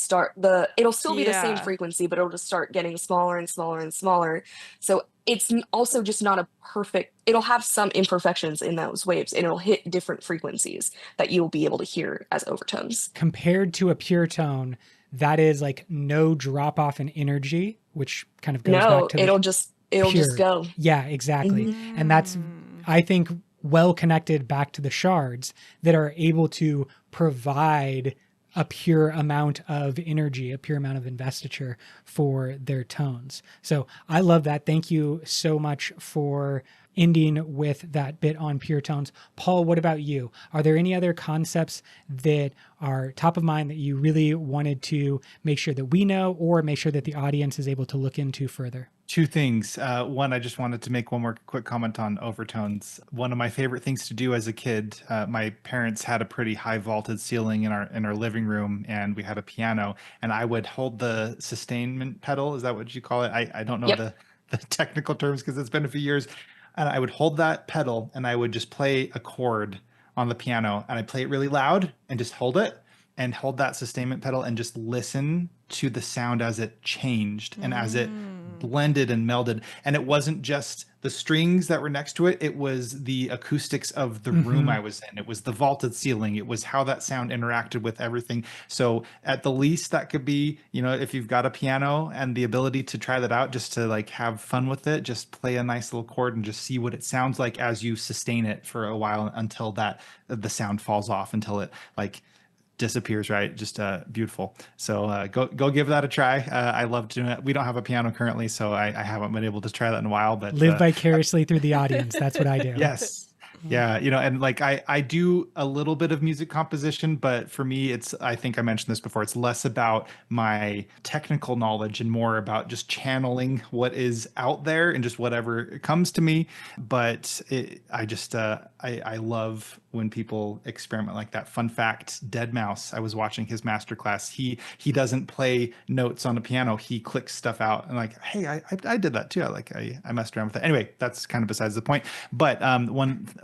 it'll still be the same Yeah. frequency, but it'll just start getting smaller and smaller and smaller. So it's also just not a perfect, it'll have some imperfections in those waves, and it'll hit different frequencies that you'll be able to hear as overtones. Compared to a pure tone, that is like no drop off in energy, which kind of goes No, back to it'll just pure. go. Yeah, exactly. Mhm. And that's, I think, well connected back to the shards that are able to provide a pure amount of energy, a pure amount of investiture for their tones. So I love that. Thank you so much for ending with that bit on pure tones. Paul, what about you? Are there any other concepts that are top of mind that you really wanted to make sure that we know or make sure that the audience is able to look into further? Two things. One, I just wanted to make one more quick comment on overtones. One of my favorite things to do as a kid, my parents had a pretty high vaulted ceiling in our living room, and we had a piano, and I would hold the sustainment pedal. Is that what you call it? I don't know Yep. the technical terms because it's been a few years. And I would hold that pedal and I would just play a chord on the piano, and I'd play it really loud and just hold it and hold that sustainment pedal and just listen to the sound as it changed and as it blended and melded. And it wasn't just the strings that were next to it, it was the acoustics of the room I was in. It was the vaulted ceiling. It was how that sound interacted with everything. So at the least, that could be, if you've got a piano and the ability to try that out, just to like have fun with it, just play a nice little chord and just see what it sounds like as you sustain it for a while until the sound falls off, until it like disappears, right? Just beautiful. So go give that a try. I love doing it. We don't have a piano currently, so I haven't been able to try that in a while, but Live vicariously through the audience. That's what I do. yes. Yeah, and like I do a little bit of music composition, but for me, I think I mentioned this before, it's less about my technical knowledge and more about just channeling what is out there and just whatever comes to me. But I love when people experiment like that. Fun fact, Deadmau5, I was watching his masterclass. He doesn't play notes on a piano. He clicks stuff out and like, hey, I did that too. I messed around with it. Anyway, that's kind of besides the point. But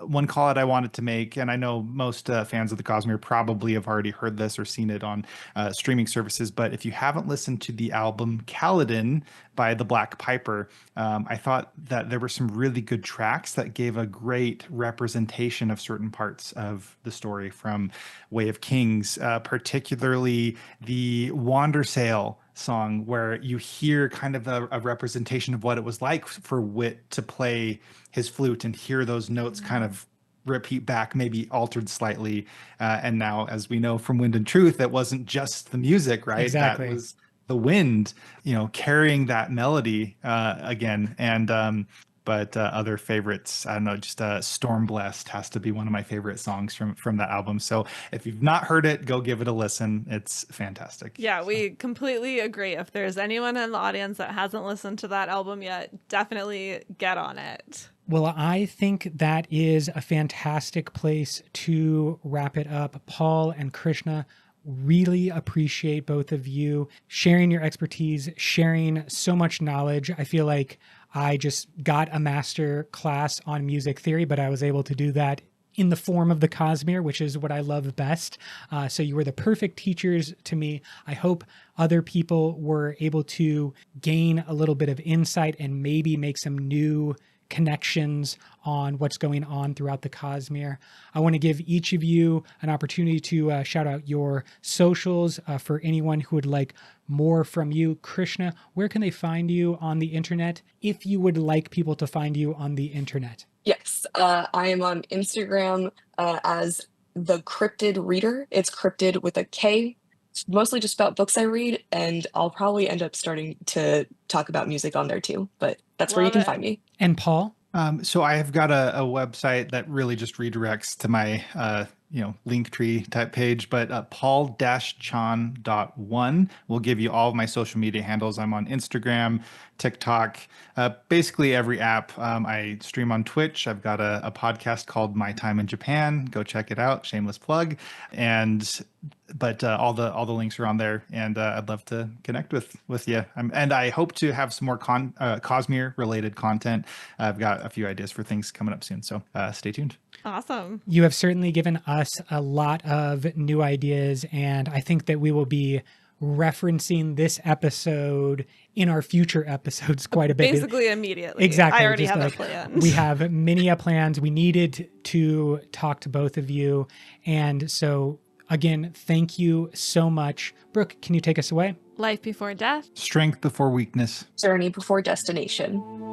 one call out I wanted to make, and I know most fans of the Cosmere probably have already heard this or seen it on streaming services, but if you haven't listened to the album Kaladin by the Black Piper, I thought that there were some really good tracks that gave a great representation of certain parts of the story from Way of Kings, particularly the Wandersail song, where you hear kind of a representation of what it was like for Whit to play his flute and hear those notes kind of repeat back, maybe altered slightly. And now, as we know from Wind and Truth, it wasn't just the music, right? Exactly. That was the wind, carrying that melody again. And but other favorites, I don't know, just Storm Blessed has to be one of my favorite songs from that album. So if you've not heard it, go give it a listen. It's fantastic. Yeah, we completely agree. If there's anyone in the audience that hasn't listened to that album yet, definitely get on it. Well, I think that is a fantastic place to wrap it up. Paul and Krishna, really appreciate both of you sharing your expertise, sharing so much knowledge. I feel like I just got a master class on music theory, but I was able to do that in the form of the Cosmere, which is what I love best. So you were the perfect teachers to me. I hope other people were able to gain a little bit of insight and maybe make some new connections on what's going on throughout the Cosmere. I want to give each of you an opportunity to shout out your socials for anyone who would like more from you. Krishna, where can they find you on the internet if you would like people to find you on the internet? Yes, I am on Instagram as the Cryptid Reader. It's cryptid with a K. It's mostly just about books I read, and I'll probably end up starting to talk about music on there too. But that's where you Love can it. find me. And Paul? So I have got a website that really just redirects to my Linktree type page, but paul-chan.1 will give you all of my social media handles. I'm on Instagram, TikTok, basically every app. I stream on Twitch. I've got a podcast called My Time in Japan. Go check it out. Shameless plug. But all the links are on there, and I'd love to connect with you. And I hope to have some more Cosmere related content. I've got a few ideas for things coming up soon, so stay tuned. Awesome. You have certainly given us a lot of new ideas, and I think that we will be referencing this episode in our future episodes quite a bit. Basically immediately. Exactly. I already just have like, it planned. We have many plans. We needed to talk to both of you. And so again, thank you so much. Brooke, can you take us away? Life before death. Strength before weakness. Journey before destination.